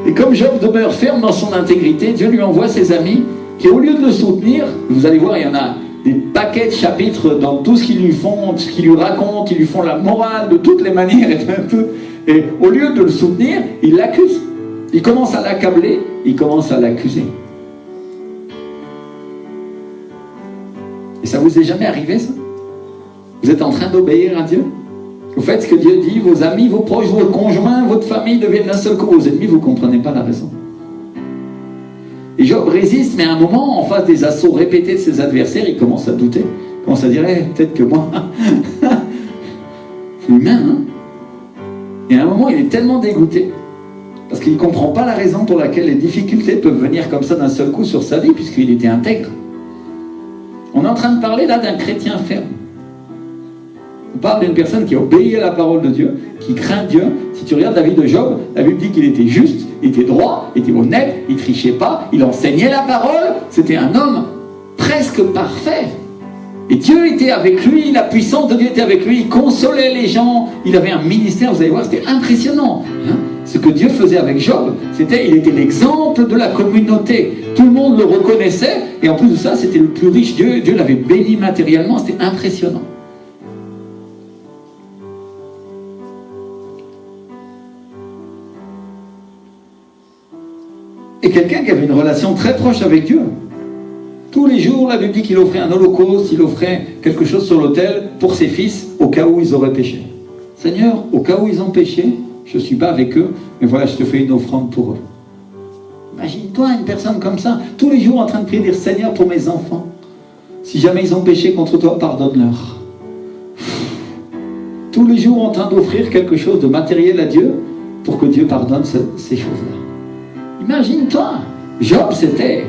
Et comme Job demeure ferme dans son intégrité, Dieu lui envoie ses amis qui, au lieu de le soutenir, vous allez voir, il y en a des paquets de chapitres dans tout ce qu'ils lui font, ce qu'ils lui racontent, ils lui font la morale de toutes les manières et au lieu de le soutenir, il l'accuse. Il commence à l'accabler, il commence à l'accuser. Et ça vous est jamais arrivé, ça? Vous êtes en train d'obéir à Dieu? Vous faites ce que Dieu dit, vos amis, vos proches, vos conjoints, votre famille deviennent d'un seul coup vos ennemis, vous ne comprenez pas la raison. Et Job résiste, mais à un moment, en face des assauts répétés de ses adversaires, il commence à douter. Il commence à dire, peut-être que moi, c'est humain, hein? Et à un moment, il est tellement dégoûté, parce qu'il ne comprend pas la raison pour laquelle les difficultés peuvent venir comme ça d'un seul coup sur sa vie, puisqu'il était intègre. On est en train de parler là d'un chrétien ferme. On parle d'une personne qui obéit à la parole de Dieu, qui craint Dieu. Si tu regardes la vie de Job, la Bible dit qu'il était juste, il était droit, il était honnête, il ne trichait pas, il enseignait la parole. C'était un homme presque parfait. Et Dieu était avec lui, la puissance de Dieu était avec lui, il consolait les gens, il avait un ministère, vous allez voir, c'était impressionnant. Hein? Ce que Dieu faisait avec Job, il était l'exemple de la communauté. Tout le monde le reconnaissait, et en plus de ça, c'était le plus riche. Dieu l'avait béni matériellement, c'était impressionnant. Et quelqu'un qui avait une relation très proche avec Dieu. Tous les jours, la Bible dit qu'il offrait un holocauste, il offrait quelque chose sur l'autel pour ses fils, au cas où ils auraient péché. Seigneur, au cas où ils ont péché, je ne suis pas avec eux, mais voilà, je te fais une offrande pour eux. Imagine-toi une personne comme ça, tous les jours en train de prier, dire Seigneur pour mes enfants, si jamais ils ont péché contre toi, pardonne-leur. Tous les jours en train d'offrir quelque chose de matériel à Dieu pour que Dieu pardonne ces choses-là. Imagine-toi, Job c'était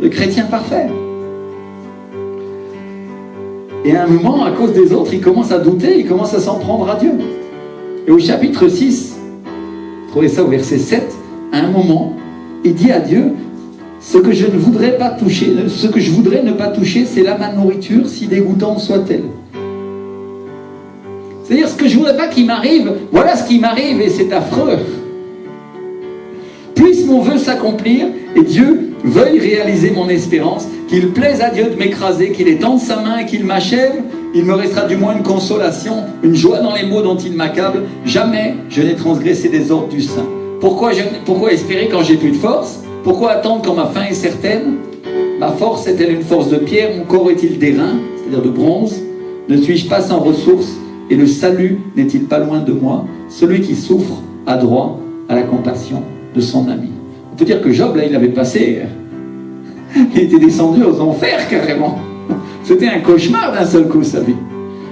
le chrétien parfait. Et à un moment, à cause des autres, il commence à douter, il commence à s'en prendre à Dieu. Et au chapitre 6, trouvez ça au verset 7, à un moment, il dit à Dieu, ce que je ne voudrais pas toucher, ce que je voudrais ne pas toucher, c'est là ma nourriture, si dégoûtante soit-elle. C'est-à-dire, ce que je ne voudrais pas qu'il m'arrive, voilà ce qui m'arrive et c'est affreux. Puisse mon vœu s'accomplir et Dieu veuille réaliser mon espérance, qu'il plaise à Dieu de m'écraser, qu'il étende sa main et qu'il m'achève, il me restera du moins une consolation, une joie dans les maux dont il m'accable. Jamais je n'ai transgressé des ordres du Saint. Pourquoi espérer quand j'ai plus de force? Pourquoi attendre quand ma fin est certaine? Ma force est-elle une force de pierre? Mon corps est-il d'airain, c'est-à-dire de bronze? Ne suis-je pas sans ressources? Et le salut n'est-il pas loin de moi? Celui qui souffre a droit à la compassion de son ami. On peut dire que Job, là, il avait passé... Il était descendu aux enfers, carrément. C'était un cauchemar d'un seul coup, sa vie.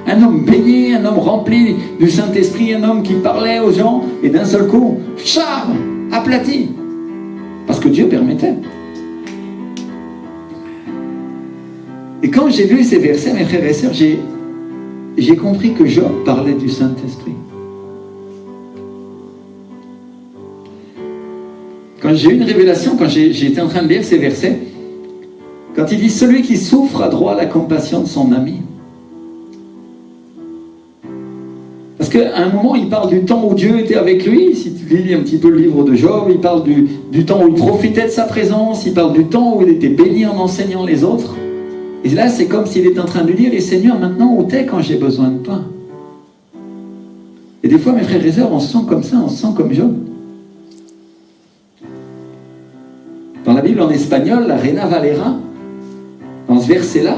Un homme baigné, un homme rempli du Saint-Esprit, un homme qui parlait aux gens, et d'un seul coup, charme, aplati. Parce que Dieu permettait. Et quand j'ai lu ces versets, mes frères et sœurs, j'ai compris que Job parlait du Saint-Esprit. Quand j'ai eu une révélation, quand j'étais en train de lire ces versets, quand il dit « Celui qui souffre a droit à la compassion de son ami ». Parce qu'à un moment, il parle du temps où Dieu était avec lui. Si tu lis un petit peu le livre de Job, il parle du temps où il profitait de sa présence, il parle du temps où il était béni en enseignant les autres. Et là, c'est comme s'il était en train de lui dire « Et Seigneur, maintenant, où t'es quand j'ai besoin de toi ?» Et des fois, mes frères et sœurs, on se sent comme ça, on se sent comme Job. Dans la Bible en espagnol, la Reina Valera, dans ce verset-là,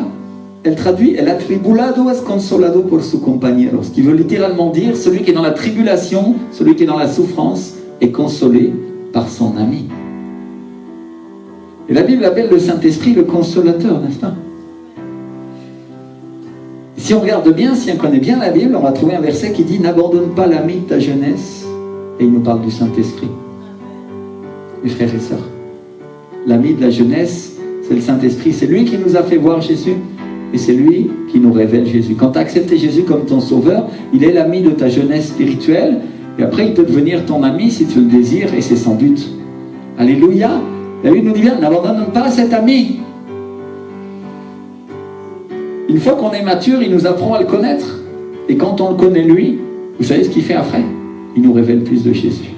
elle traduit « El atribulado es consolado por su compañero », ce qui veut littéralement dire « Celui qui est dans la tribulation, celui qui est dans la souffrance, est consolé par son ami ». Et la Bible appelle le Saint-Esprit le consolateur, n'est-ce pas? Si on regarde bien, si on connaît bien la Bible, on va trouver un verset qui dit « N'abandonne pas l'ami de ta jeunesse » et il nous parle du Saint-Esprit. Mes frères et sœurs, l'ami de la jeunesse, c'est le Saint-Esprit. C'est lui qui nous a fait voir Jésus et c'est lui qui nous révèle Jésus. Quand tu as accepté Jésus comme ton sauveur, il est l'ami de ta jeunesse spirituelle et après il peut devenir ton ami si tu le désires et c'est sans but. Alléluia. La Bible nous dit bien, n'abandonne pas cet ami. Une fois qu'on est mature, il nous apprend à le connaître. Et quand on le connaît lui, vous savez ce qu'il fait après? Il nous révèle plus de Jésus.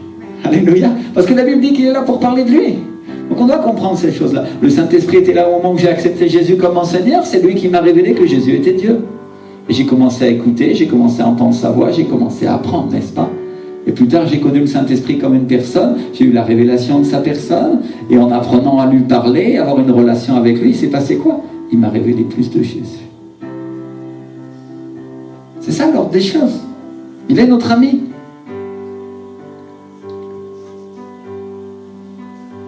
Alléluia. Parce que la Bible dit qu'il est là pour parler de lui. Donc on doit comprendre ces choses-là. Le Saint-Esprit était là au moment où j'ai accepté Jésus comme mon Seigneur. C'est lui qui m'a révélé que Jésus était Dieu. Et j'ai commencé à écouter, j'ai commencé à entendre sa voix, j'ai commencé à apprendre, n'est-ce pas? Et plus tard, j'ai connu le Saint-Esprit comme une personne. J'ai eu la révélation de sa personne. Et en apprenant à lui parler, à avoir une relation avec lui, il s'est passé quoi? Il m'a révélé plus de Jésus. C'est ça l'ordre des choses. Il est notre ami.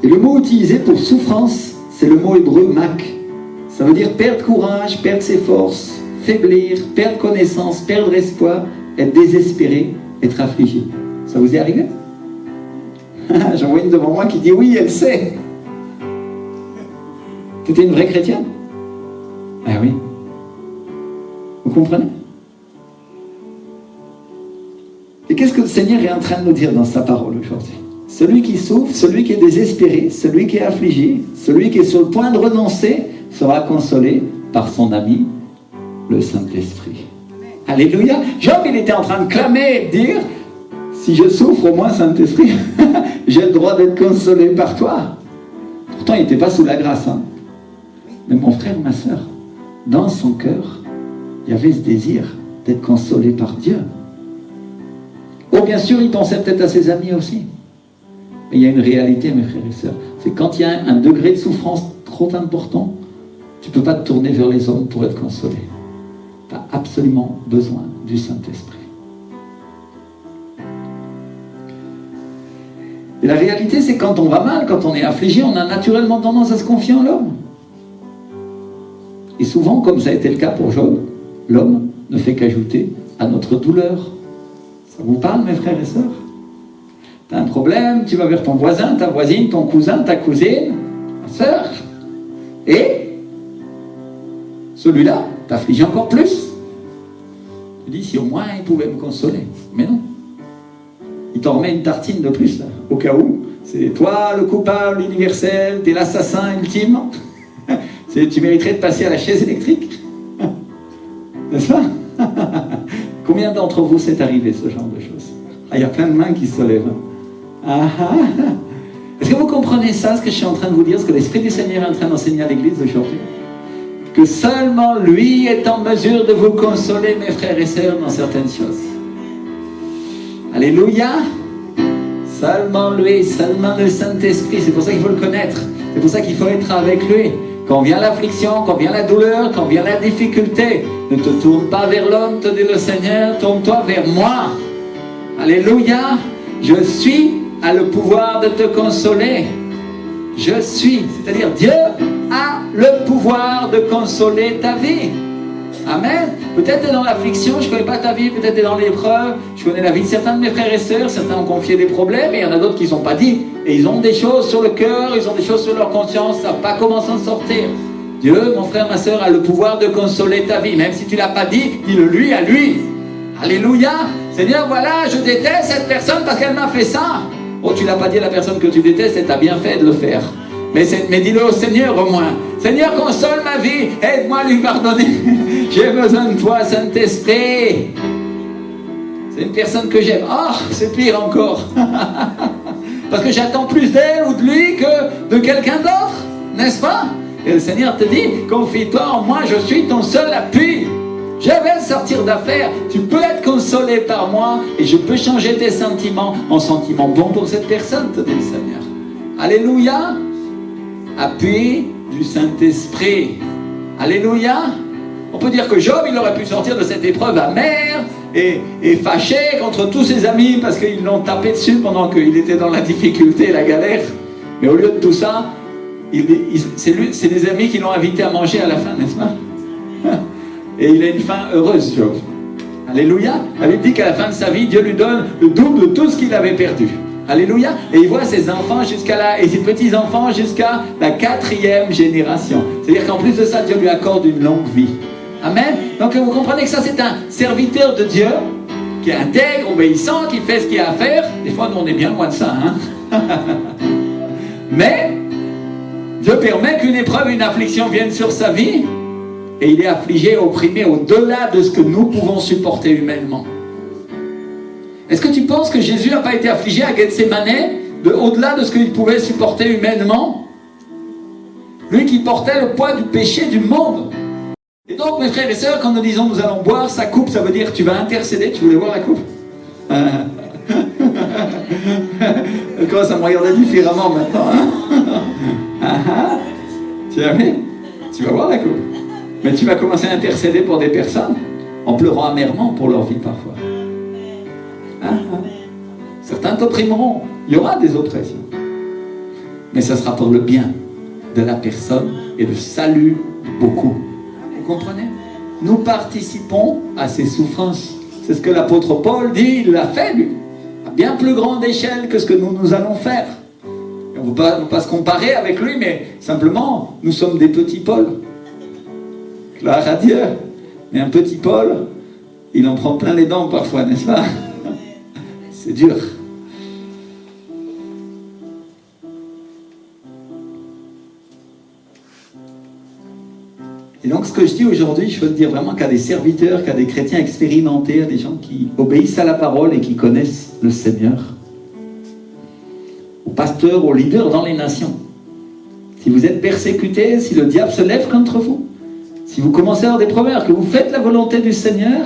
Et le mot utilisé pour souffrance, c'est le mot hébreu mak. Ça veut dire perdre courage, perdre ses forces, faiblir, perdre connaissance, perdre espoir, être désespéré, être affligé. Ça vous est arrivé? J'en vois une devant moi qui dit oui, elle sait. Tu étais une vraie chrétienne? Ah oui. Vous comprenez? Et qu'est-ce que le Seigneur est en train de nous dire dans sa parole aujourd'hui? Celui qui souffre, celui qui est désespéré, celui qui est affligé, celui qui est sur le point de renoncer, sera consolé par son ami, le Saint-Esprit. Alléluia. Job, il était en train de clamer et de dire, si je souffre, au moins Saint-Esprit, j'ai le droit d'être consolé par toi. Pourtant, il n'était pas sous la grâce. Hein. Mais mon frère, ma soeur, dans son cœur, il y avait ce désir d'être consolé par Dieu. Oh, bien sûr, il pensait peut-être à ses amis aussi. Mais il y a une réalité, mes frères et sœurs. C'est quand il y a un degré de souffrance trop important, tu ne peux pas te tourner vers les hommes pour être consolé. Tu as absolument besoin du Saint-Esprit. Et la réalité, c'est que quand on va mal, quand on est affligé, on a naturellement tendance à se confier en l'homme. Et souvent, comme ça a été le cas pour Job, l'homme ne fait qu'ajouter à notre douleur. Ça vous parle, mes frères et sœurs? Tu as un problème, tu vas vers ton voisin, ta voisine, ton cousin, ta cousine, ta sœur. Et celui-là t'afflige encore plus. Tu dis, si au moins il pouvait me consoler. Mais non. Il t'en remet une tartine de plus, là, au cas où. C'est toi le coupable universel, t'es l'assassin ultime. Tu mériterais de passer à la chaise électrique. N'est-ce pas? Combien d'entre vous c'est arrivé ce genre de choses? Ah, il y a plein de mains qui se lèvent. Ah, ah. Est-ce que vous comprenez ça, ce que je suis en train de vous dire, ce que l'Esprit du Seigneur est en train d'enseigner à l'Église aujourd'hui? Que seulement lui est en mesure de vous consoler, mes frères et sœurs, dans certaines choses. Alléluia. Seulement lui, seulement le Saint-Esprit. C'est pour ça qu'il faut le connaître. C'est pour ça qu'il faut être avec lui. Quand vient l'affliction, quand vient la douleur, quand vient la difficulté, ne te tourne pas vers l'homme, te dit le Seigneur, tourne-toi vers moi. Alléluia. Je suis à le pouvoir de te consoler. Je suis, c'est-à-dire Dieu a le pouvoir de consoler ta vie. Amen. Peut-être tu es dans l'affliction, je ne connais pas ta vie, peut-être tu es dans l'épreuve, je connais la vie de certains de mes frères et sœurs, certains ont confié des problèmes, et il y en a d'autres qui ne sont pas dit, et ils ont des choses sur le cœur, ils ont des choses sur leur conscience, ils ne savent pas comment s'en sortir. Dieu, mon frère, ma sœur, a le pouvoir de consoler ta vie, même si tu ne l'as pas dit, dis-le lui à lui. Alléluia. Seigneur, voilà, je déteste cette personne parce qu'elle m'a fait ça. Oh, tu ne l'as pas dit à la personne que tu détestes, et tu as bien fait de le faire. Mais dis-le au Seigneur au moins. Seigneur, console ma vie, aide-moi à lui pardonner. J'ai besoin de toi, Saint-Esprit. C'est une personne que j'aime. Oh, c'est pire encore. Parce que j'attends plus d'elle ou de lui que de quelqu'un d'autre, n'est-ce pas? Et le Seigneur te dit, confie-toi en moi, je suis ton seul appui. Je vais sortir d'affaire. Tu peux être consolé par moi et je peux changer tes sentiments en sentiments bons pour cette personne, te dit le Seigneur. Alléluia. Appui du Saint-Esprit. Alléluia. On peut dire que Job, il aurait pu sortir de cette épreuve amer et fâché contre tous ses amis parce qu'ils l'ont tapé dessus pendant qu'il était dans la difficulté et la galère. Mais au lieu de tout ça, c'est des amis qui l'ont invité à manger à la fin, n'est-ce pas? Et il a une fin heureuse, Job. Alléluia. La Bible dit qu'à la fin de sa vie, Dieu lui donne le double de tout ce qu'il avait perdu. Alléluia. Et il voit ses enfants et ses petits-enfants jusqu'à la 4e génération. C'est-à-dire qu'en plus de ça, Dieu lui accorde une longue vie. Amen. Donc vous comprenez que ça, c'est un serviteur de Dieu qui est intègre, obéissant, qui fait ce qu'il a à faire. Des fois, nous, on est bien loin de ça. Hein. Mais Dieu permet qu'une épreuve, une affliction vienne sur sa vie et il est affligé, opprimé au-delà de ce que nous pouvons supporter humainement. Est-ce que tu penses que Jésus n'a pas été affligé à Gethsémane au-delà de ce qu'il pouvait supporter humainement? Lui qui portait le poids du péché du monde. Et donc, mes frères et sœurs, quand nous disons nous allons boire sa coupe, ça veut dire tu vas intercéder. Tu voulais boire la coupe? Elle commence à me regarder différemment maintenant. Hein? Tu vas vu? Tu vas boire la coupe. Mais tu vas commencer à intercéder pour des personnes en pleurant amèrement pour leur vie parfois. Certains t'opprimeront. Il y aura des oppressions. Mais ça sera pour le bien de la personne et le salut de beaucoup. Vous comprenez? Nous participons à ces souffrances. C'est ce que l'apôtre Paul dit, il l'a fait lui. À bien plus grande échelle que ce que nous allons faire. Et on ne va pas se comparer avec lui, mais simplement, nous sommes des petits Paul. Gloire à Dieu. Mais un petit Paul, il en prend plein les dents parfois, n'est-ce pas? C'est dur. Et donc ce que je dis aujourd'hui, je veux dire vraiment qu'à des serviteurs, qu'à des chrétiens expérimentés, à des gens qui obéissent à la parole et qui connaissent le Seigneur, aux pasteurs, aux leaders dans les nations. Si vous êtes persécutés, si le diable se lève contre vous, si vous commencez à avoir des problèmes, que vous faites la volonté du Seigneur,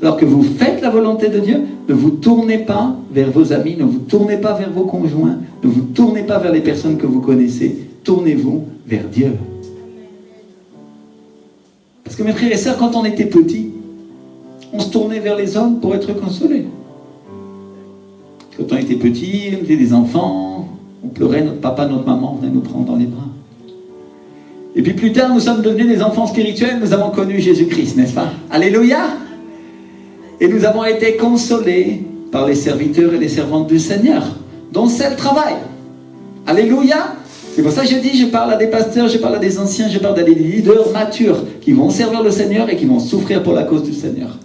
alors que vous faites la volonté de Dieu, ne vous tournez pas vers vos amis, ne vous tournez pas vers vos conjoints, ne vous tournez pas vers les personnes que vous connaissez, tournez-vous vers Dieu. Parce que mes frères et sœurs, quand on était petits, on se tournait vers les hommes pour être consolés. Quand on était petits, on était des enfants, on pleurait, notre papa, notre maman venaient nous prendre dans les bras. Et puis plus tard, nous sommes devenus des enfants spirituels, nous avons connu Jésus-Christ, n'est-ce pas? Alléluia! Et nous avons été consolés par les serviteurs et les servantes du Seigneur, dont c'est le travail. Alléluia! C'est pour ça que je dis, je parle à des pasteurs, je parle à des anciens, je parle à des leaders matures qui vont servir le Seigneur et qui vont souffrir pour la cause du Seigneur.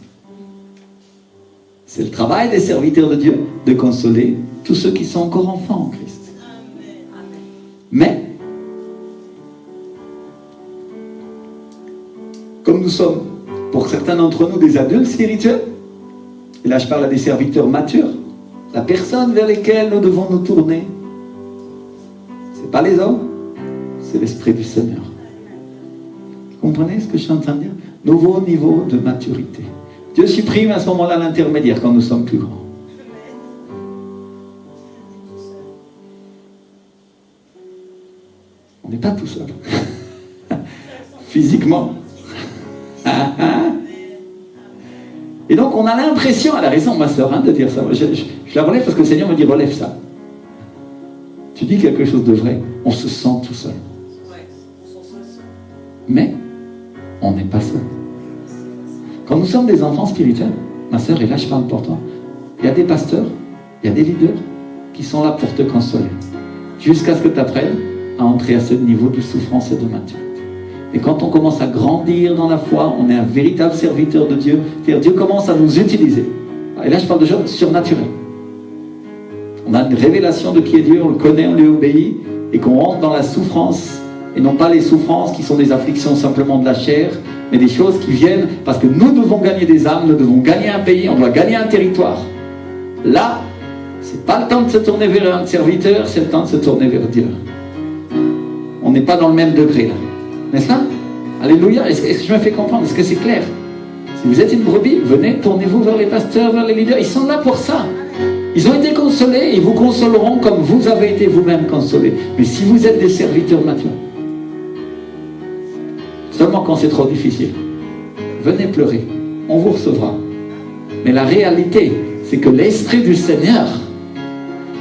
C'est le travail des serviteurs de Dieu de consoler tous ceux qui sont encore enfants en Christ. Mais, comme nous sommes, pour certains d'entre nous, des adultes spirituels, et là je parle à des serviteurs matures, la personne vers laquelle nous devons nous tourner, c'est pas les hommes, c'est l'Esprit du Seigneur. Vous comprenez ce que je suis en train de dire? Nouveau niveau de maturité. Dieu supprime à ce moment-là l'intermédiaire quand nous sommes plus grands. On n'est pas tout seul. Physiquement. Et donc on a l'impression, elle a raison ma sœur de dire ça, je la relève parce que le Seigneur me dit relève ça. Tu dis quelque chose de vrai, on se sent tout seul. Mais on n'est pas seul. Quand nous sommes des enfants spirituels, ma sœur, et là je parle pour toi, il y a des pasteurs, il y a des leaders qui sont là pour te consoler, jusqu'à ce que tu apprennes à entrer à ce niveau de souffrance et de maturité. Et quand on commence à grandir dans la foi, on est un véritable serviteur de Dieu. C'est-à-dire Dieu commence à nous utiliser. Et là, je parle de choses surnaturelles. On a une révélation de qui est Dieu, on le connaît, on lui obéit, et qu'on rentre dans la souffrance, et non pas les souffrances qui sont des afflictions simplement de la chair, mais des choses qui viennent parce que nous devons gagner des âmes, nous devons gagner un pays, on doit gagner un territoire. Là, c'est pas le temps de se tourner vers un serviteur, c'est le temps de se tourner vers Dieu. On n'est pas dans le même degré là. N'est-ce pas? Alléluia. Est-ce que je me fais comprendre? Est-ce que c'est clair? Si vous êtes une brebis, venez, tournez-vous vers les pasteurs, vers les leaders. Ils sont là pour ça. Ils ont été consolés et ils vous consoleront comme vous avez été vous-même consolés. Mais si vous êtes des serviteurs matures, seulement quand c'est trop difficile, venez pleurer. On vous recevra. Mais la réalité, c'est que l'Esprit du Seigneur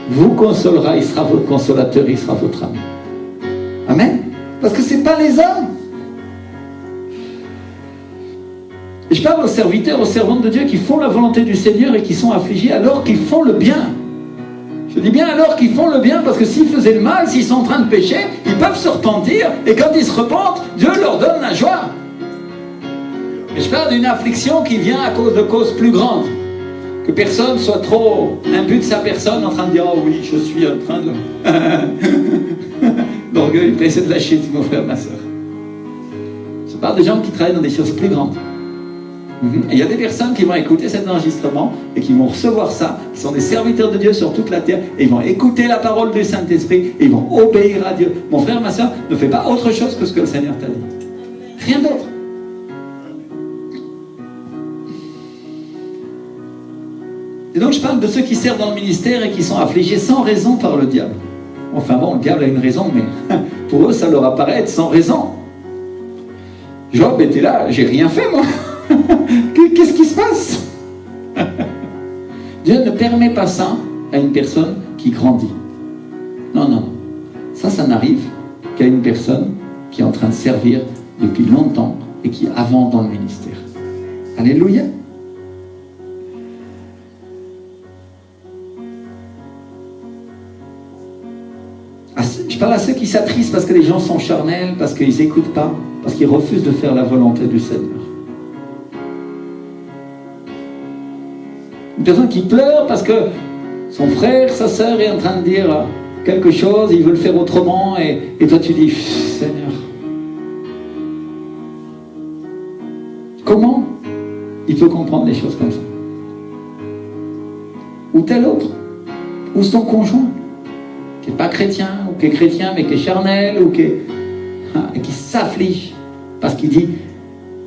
vous consolera. Il sera votre consolateur, il sera votre ami. Amen. Parce que ce n'est pas les hommes. Et je parle aux serviteurs, aux servantes de Dieu qui font la volonté du Seigneur et qui sont affligés alors qu'ils font le bien. Je dis bien alors qu'ils font le bien, parce que s'ils faisaient le mal, s'ils sont en train de pécher, ils peuvent se repentir, et quand ils se repentent, Dieu leur donne la joie. Et je parle d'une affliction qui vient à cause de causes plus grandes. Que personne soit trop imbu de sa personne en train de dire « Oh oui, je suis en train de... » L'orgueil précède la chute, mon frère, ma soeur. Je parle de gens qui travaillent dans des choses plus grandes. Et il y a des personnes qui vont écouter cet enregistrement et qui vont recevoir ça, qui sont des serviteurs de Dieu sur toute la terre, et ils vont écouter la parole du Saint-Esprit, et ils vont obéir à Dieu. Mon frère, ma soeur, ne fais pas autre chose que ce que le Seigneur t'a dit. Rien d'autre. Et donc je parle de ceux qui servent dans le ministère et qui sont affligés sans raison par le diable. Enfin bon, le diable a une raison, mais pour eux, ça leur apparaît être sans raison. Job était là, j'ai rien fait moi. Qu'est-ce qui se passe? Dieu ne permet pas ça à une personne qui grandit. Non, non. Ça n'arrive qu'à une personne qui est en train de servir depuis longtemps et qui avance dans le ministère. Alléluia. Je parle à ceux qui s'attristent parce que les gens sont charnels, parce qu'ils n'écoutent pas, parce qu'ils refusent de faire la volonté du Seigneur. Une personne qui pleure parce que son frère, sa sœur est en train de dire quelque chose, il veut le faire autrement, et toi tu dis, Seigneur, comment il peut comprendre les choses comme ça? Ou tel autre, ou son conjoint, qui n'est pas chrétien, ou qui est chrétien mais qui est charnel, ou et qui s'afflige, parce qu'il dit,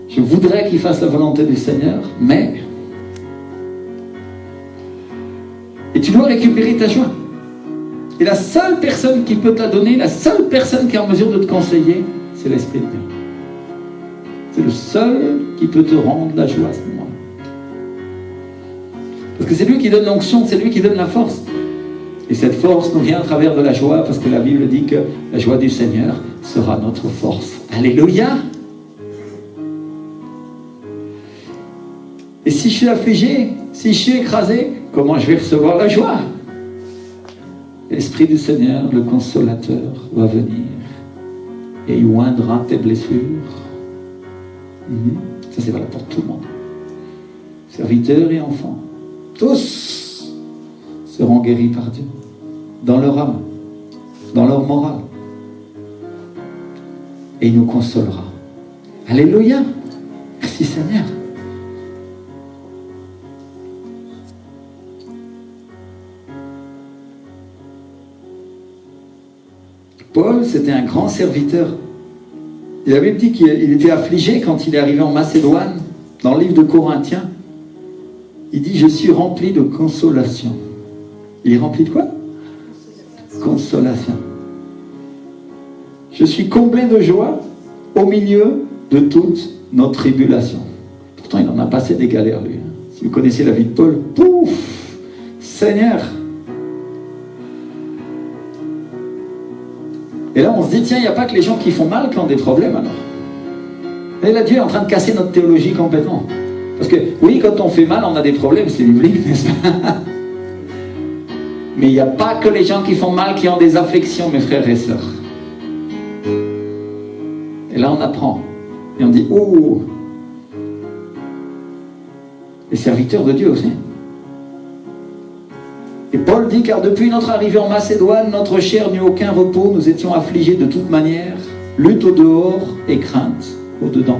je voudrais qu'il fasse la volonté du Seigneur, mais... Et tu dois récupérer ta joie. Et la seule personne qui peut te la donner, la seule personne qui est en mesure de te conseiller, c'est l'Esprit de Dieu. C'est le seul qui peut te rendre la joie à ce moment-là. Parce que c'est lui qui donne l'onction, c'est lui qui donne la force. Et cette force nous vient à travers de la joie, parce que la Bible dit que la joie du Seigneur sera notre force. Alléluia! Et si je suis affligé, si je suis écrasé, comment je vais recevoir la joie? L'Esprit du Seigneur, le Consolateur, va venir et il oindra tes blessures. Ça, c'est valable pour tout le monde. Serviteurs et enfants, tous seront guéris par Dieu, dans leur âme, dans leur morale. Et il nous consolera. Alléluia! Merci Seigneur. Paul, c'était un grand serviteur. Il avait dit qu'il était affligé quand il est arrivé en Macédoine, dans le livre de Corinthiens. Il dit, je suis rempli de consolation. Il est rempli de quoi? Consolation. Je suis comblé de joie au milieu de toute notre tribulation. Pourtant, il en a passé des galères, lui. Si vous connaissez la vie de Paul, pouf, Seigneur. Et là, on se dit, tiens, il n'y a pas que les gens qui font mal qui ont des problèmes, alors. Et là, Dieu est en train de casser notre théologie complètement. Parce que, oui, quand on fait mal, on a des problèmes, c'est biblique, n'est-ce pas? Mais il n'y a pas que les gens qui font mal qui ont des afflictions, mes frères et sœurs. Et là, on apprend. Et on dit, oh, les serviteurs de Dieu aussi. Et Paul dit, car depuis notre arrivée en Macédoine, notre chair n'eut aucun repos, nous étions affligés de toute manière, lutte au dehors et crainte au dedans.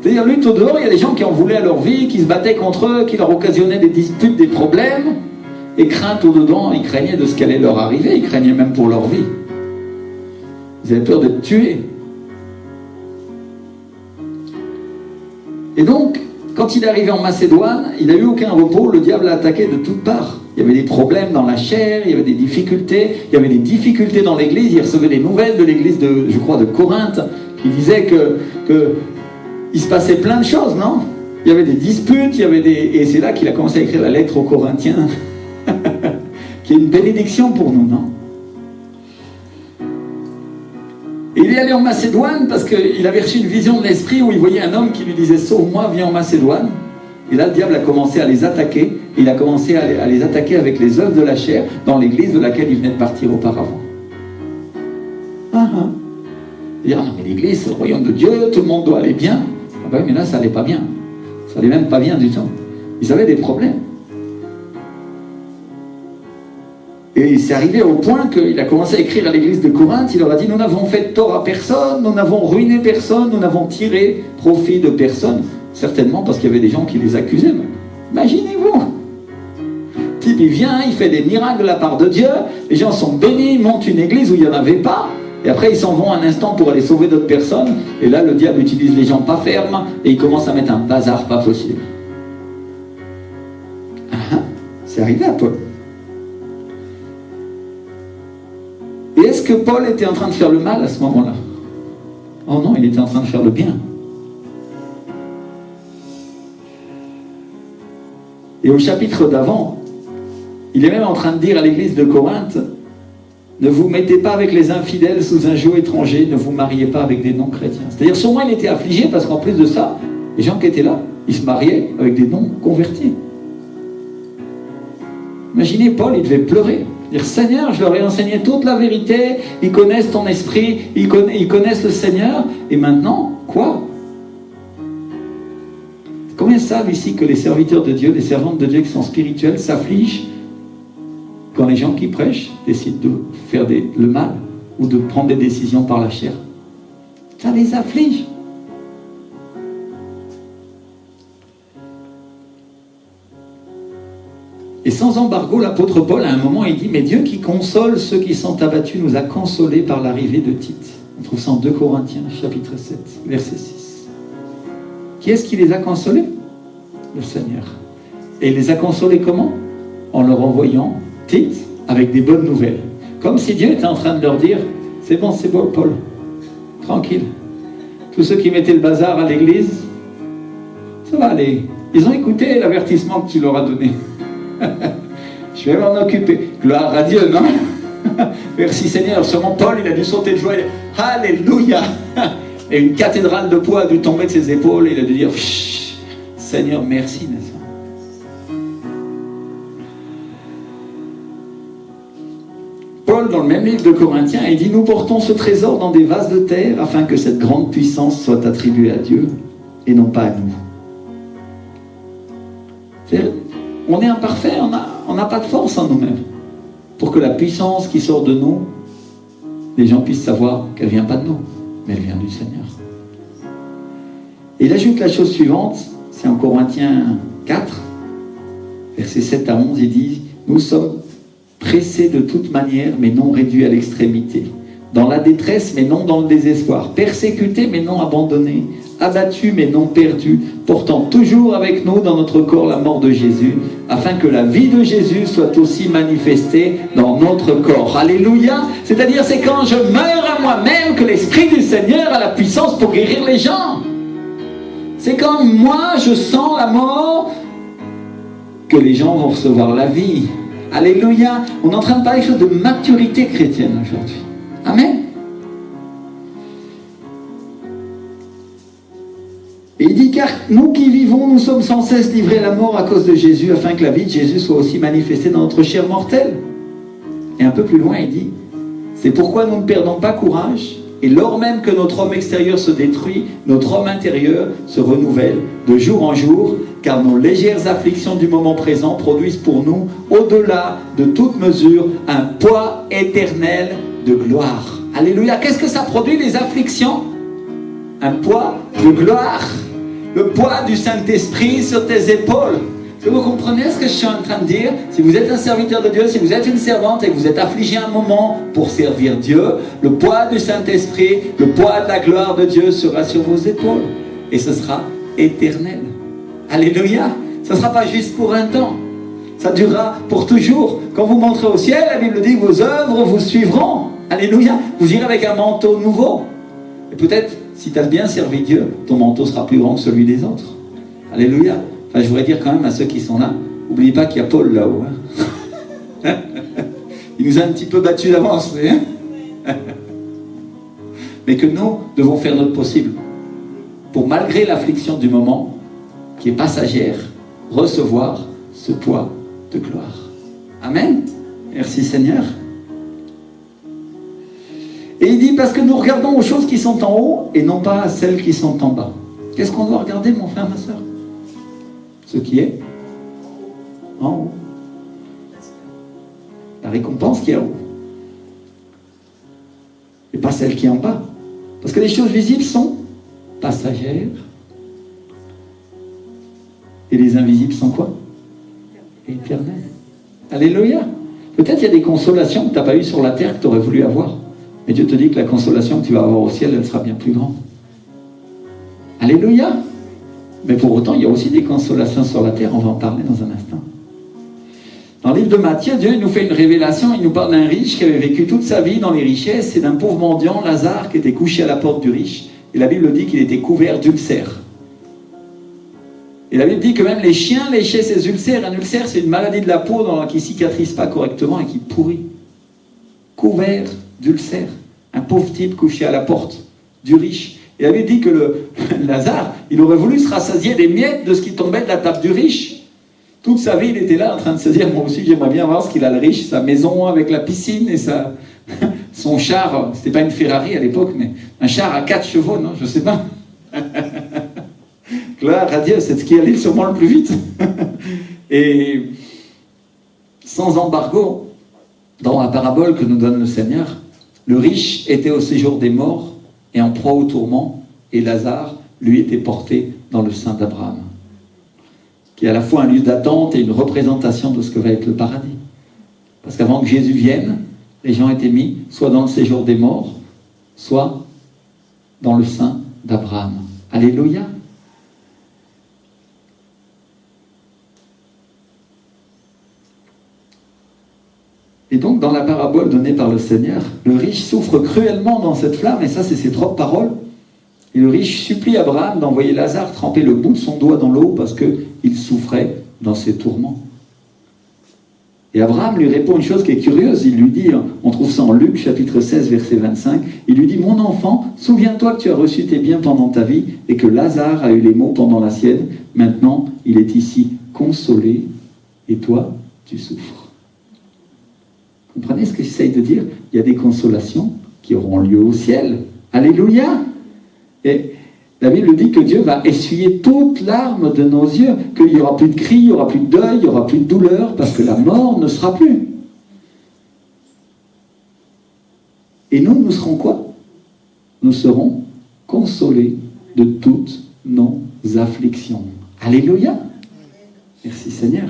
C'est-à-dire, lutte au dehors, il y a des gens qui en voulaient à leur vie, qui se battaient contre eux, qui leur occasionnaient des disputes, des problèmes, et crainte au dedans, ils craignaient de ce qu'allait leur arriver, ils craignaient même pour leur vie. Ils avaient peur d'être tués. Et donc, quand il est arrivé en Macédoine, il n'a eu aucun repos, le diable l'a attaqué de toutes parts. Il y avait des problèmes dans la chair, il y avait des difficultés, il y avait des difficultés dans l'église, il recevait des nouvelles de l'église de, je crois, de Corinthe, qui disait que il se passait plein de choses, non? Il y avait des disputes, il y avait des... Et c'est là qu'il a commencé à écrire la lettre aux Corinthiens, qui est une bénédiction pour nous, non? Et il est allé en Macédoine parce qu'il avait reçu une vision de l'esprit où il voyait un homme qui lui disait « Sauve-moi, viens en Macédoine ». Et là, le diable a commencé à les attaquer. Il a commencé à les attaquer avec les œuvres de la chair dans l'église de laquelle il venait de partir auparavant. Dire, non mais l'église, c'est le royaume de Dieu, tout le monde doit aller bien. Ah ben oui, mais là, ça allait pas bien. Ça allait même pas bien du tout. Ils avaient des problèmes. Et c'est arrivé au point qu'il a commencé à écrire à l'église de Corinthe. Il leur a dit, nous n'avons fait tort à personne, nous n'avons ruiné personne, nous n'avons tiré profit de personne. Certainement parce qu'il y avait des gens qui les accusaient même. Imaginez-vous. Le type, il vient, il fait des miracles de la part de Dieu, les gens sont bénis, ils montent une église où il n'y en avait pas, et après ils s'en vont un instant pour aller sauver d'autres personnes, et là le diable utilise les gens pas fermes, et il commence à mettre un bazar pas possible. C'est arrivé à Paul. Et est-ce que Paul était en train de faire le mal à ce moment-là? Oh non, il était en train de faire le bien. Et au chapitre d'avant, il est même en train de dire à l'église de Corinthe, ne vous mettez pas avec les infidèles sous un joug étranger, ne vous mariez pas avec des non-chrétiens. C'est-à-dire, sûrement il était affligé parce qu'en plus de ça, les gens qui étaient là, ils se mariaient avec des non-convertis. Imaginez, Paul, il devait pleurer. Dire, Seigneur, je leur ai enseigné toute la vérité, ils connaissent ton esprit, ils connaissent le Seigneur, et maintenant, quoi? Combien savent ici que les serviteurs de Dieu, les servantes de Dieu qui sont spirituels, s'affligent quand les gens qui prêchent décident de faire le mal ou de prendre des décisions par la chair? Ça les afflige. Et sans embargo, l'apôtre Paul, à un moment, il dit, mais Dieu qui console ceux qui sont abattus nous a consolés par l'arrivée de Tite. On trouve ça en 2 Corinthiens, chapitre 7, verset 6. Qui est-ce qui les a consolés? Le Seigneur. Et il les a consolés comment? En leur envoyant Tite avec des bonnes nouvelles. Comme si Dieu était en train de leur dire, c'est bon, Paul, tranquille. Tous ceux qui mettaient le bazar à l'église, ça va aller. Ils ont écouté l'avertissement que tu leur as donné. Je vais m'en occuper. Gloire à Dieu, non? Merci Seigneur. Sûrement Paul, il a dû sauter de joie. Alléluia. Et une cathédrale de poids a dû tomber de ses épaules. Et il a dû dire, Seigneur, merci, n'est-ce pas? Paul, dans le même livre de Corinthiens, il dit, nous portons ce trésor dans des vases de terre afin que cette grande puissance soit attribuée à Dieu et non pas à nous. C'est-à-dire, on est imparfait, on n'a pas de force en nous-mêmes. Pour que la puissance qui sort de nous, les gens puissent savoir qu'elle ne vient pas de nous, mais elle vient du Seigneur. Et il ajoute la chose suivante, c'est en Corinthiens 4, versets 7 à 11, il dit, nous sommes pressés de toute manière, mais non réduits à l'extrémité. dans la détresse, mais non dans le désespoir, persécuté, mais non abandonné, abattu, mais non perdu, portant toujours avec nous dans notre corps la mort de Jésus, afin que la vie de Jésus soit aussi manifestée dans notre corps. Alléluia! C'est-à-dire, c'est quand je meurs à moi-même que l'Esprit du Seigneur a la puissance pour guérir les gens. C'est quand moi, je sens la mort que les gens vont recevoir la vie. Alléluia! On est en train de parler de maturité chrétienne aujourd'hui. Amen. Et il dit, car nous qui vivons, nous sommes sans cesse livrés à la mort à cause de Jésus, afin que la vie de Jésus soit aussi manifestée dans notre chair mortelle. Et un peu plus loin, il dit, c'est pourquoi nous ne perdons pas courage, et lors même que notre homme extérieur se détruit, notre homme intérieur se renouvelle de jour en jour, car nos légères afflictions du moment présent produisent pour nous, au-delà de toute mesure, un poids éternel de gloire. Alléluia. Qu'est-ce que ça produit, les afflictions? Un poids de gloire. Le poids du Saint-Esprit sur tes épaules. Est-ce que vous comprenez ce que je suis en train de dire? Si vous êtes un serviteur de Dieu, si vous êtes une servante et que vous êtes affligé un moment pour servir Dieu, le poids du Saint-Esprit, le poids de la gloire de Dieu sera sur vos épaules. Et ce sera éternel. Alléluia. Ce ne sera pas juste pour un temps. Ça durera pour toujours. Quand vous monterez au ciel, la Bible dit que vos œuvres vous suivront. Alléluia. Vous irez avec un manteau nouveau. Et peut-être, si tu as bien servi Dieu, ton manteau sera plus grand que celui des autres. Alléluia. Enfin, je voudrais dire quand même à ceux qui sont là, n'oubliez pas qu'il y a Paul là-haut. Hein. Il nous a un petit peu battus d'avance. Hein. Mais que nous devons faire notre possible pour, malgré l'affliction du moment, qui est passagère, recevoir ce poids de gloire. Amen. Merci Seigneur. Et il dit, parce que nous regardons aux choses qui sont en haut et non pas à celles qui sont en bas. Qu'est-ce qu'on doit regarder, mon frère, ma soeur? Ce qui est en haut. La récompense qui est en haut. Et pas celle qui est en bas. Parce que les choses visibles sont passagères. Et les invisibles sont quoi? Éternelles. Alléluia. Peut-être il y a des consolations que tu n'as pas eues sur la terre que tu aurais voulu avoir. Mais Dieu te dit que la consolation que tu vas avoir au ciel, elle sera bien plus grande. Alléluia. Mais pour autant, il y a aussi des consolations sur la terre. On va en parler dans un instant. Dans le livre de Matthieu, Dieu nous fait une révélation. Il nous parle d'un riche qui avait vécu toute sa vie dans les richesses et d'un pauvre mendiant, Lazare, qui était couché à la porte du riche. Et la Bible dit qu'il était couvert d'ulcères. Et la Bible dit que même les chiens léchaient ces ulcères. Un ulcère, c'est une maladie de la peau qui ne cicatrise pas correctement et qui pourrit. Couvert d'ulcères. Un pauvre type couché à la porte du riche. Et la Bible dit que le Lazare, il aurait voulu se rassasier des miettes de ce qui tombait de la table du riche. Toute sa vie, il était là en train de se dire, moi aussi j'aimerais bien voir ce qu'il a le riche, sa maison avec la piscine et son char, c'était pas une Ferrari à l'époque, mais un char à 4 chevaux, non, je sais pas. Gloire à Dieu, c'est ce qui allait sûrement le plus vite. Et sans embargo, dans la parabole que nous donne le Seigneur, le riche était au séjour des morts et en proie au tourment, et Lazare, lui, était porté dans le sein d'Abraham, qui est à la fois un lieu d'attente et une représentation de ce que va être le paradis. Parce qu'avant que Jésus vienne, les gens étaient mis soit dans le séjour des morts, soit dans le sein d'Abraham. Alléluia. Et donc, dans la parabole donnée par le Seigneur, le riche souffre cruellement dans cette flamme, et ça, c'est ses propres paroles. Et le riche supplie Abraham d'envoyer Lazare tremper le bout de son doigt dans l'eau parce qu'il souffrait dans ses tourments. Et Abraham lui répond une chose qui est curieuse. Il lui dit, on trouve ça en Luc, chapitre 16, verset 25, il lui dit, « Mon enfant, souviens-toi que tu as reçu tes biens pendant ta vie et que Lazare a eu les maux pendant la sienne. Maintenant, il est ici consolé et toi, tu souffres. » Comprenez ce que j'essaye de dire? Il y a des consolations qui auront lieu au ciel. Alléluia! Et la Bible dit que Dieu va essuyer toute larme de nos yeux, qu'il n'y aura plus de cris, il n'y aura plus de deuil, il n'y aura plus de douleur, parce que la mort ne sera plus. Et nous serons quoi? Nous serons consolés de toutes nos afflictions. Alléluia! Merci Seigneur.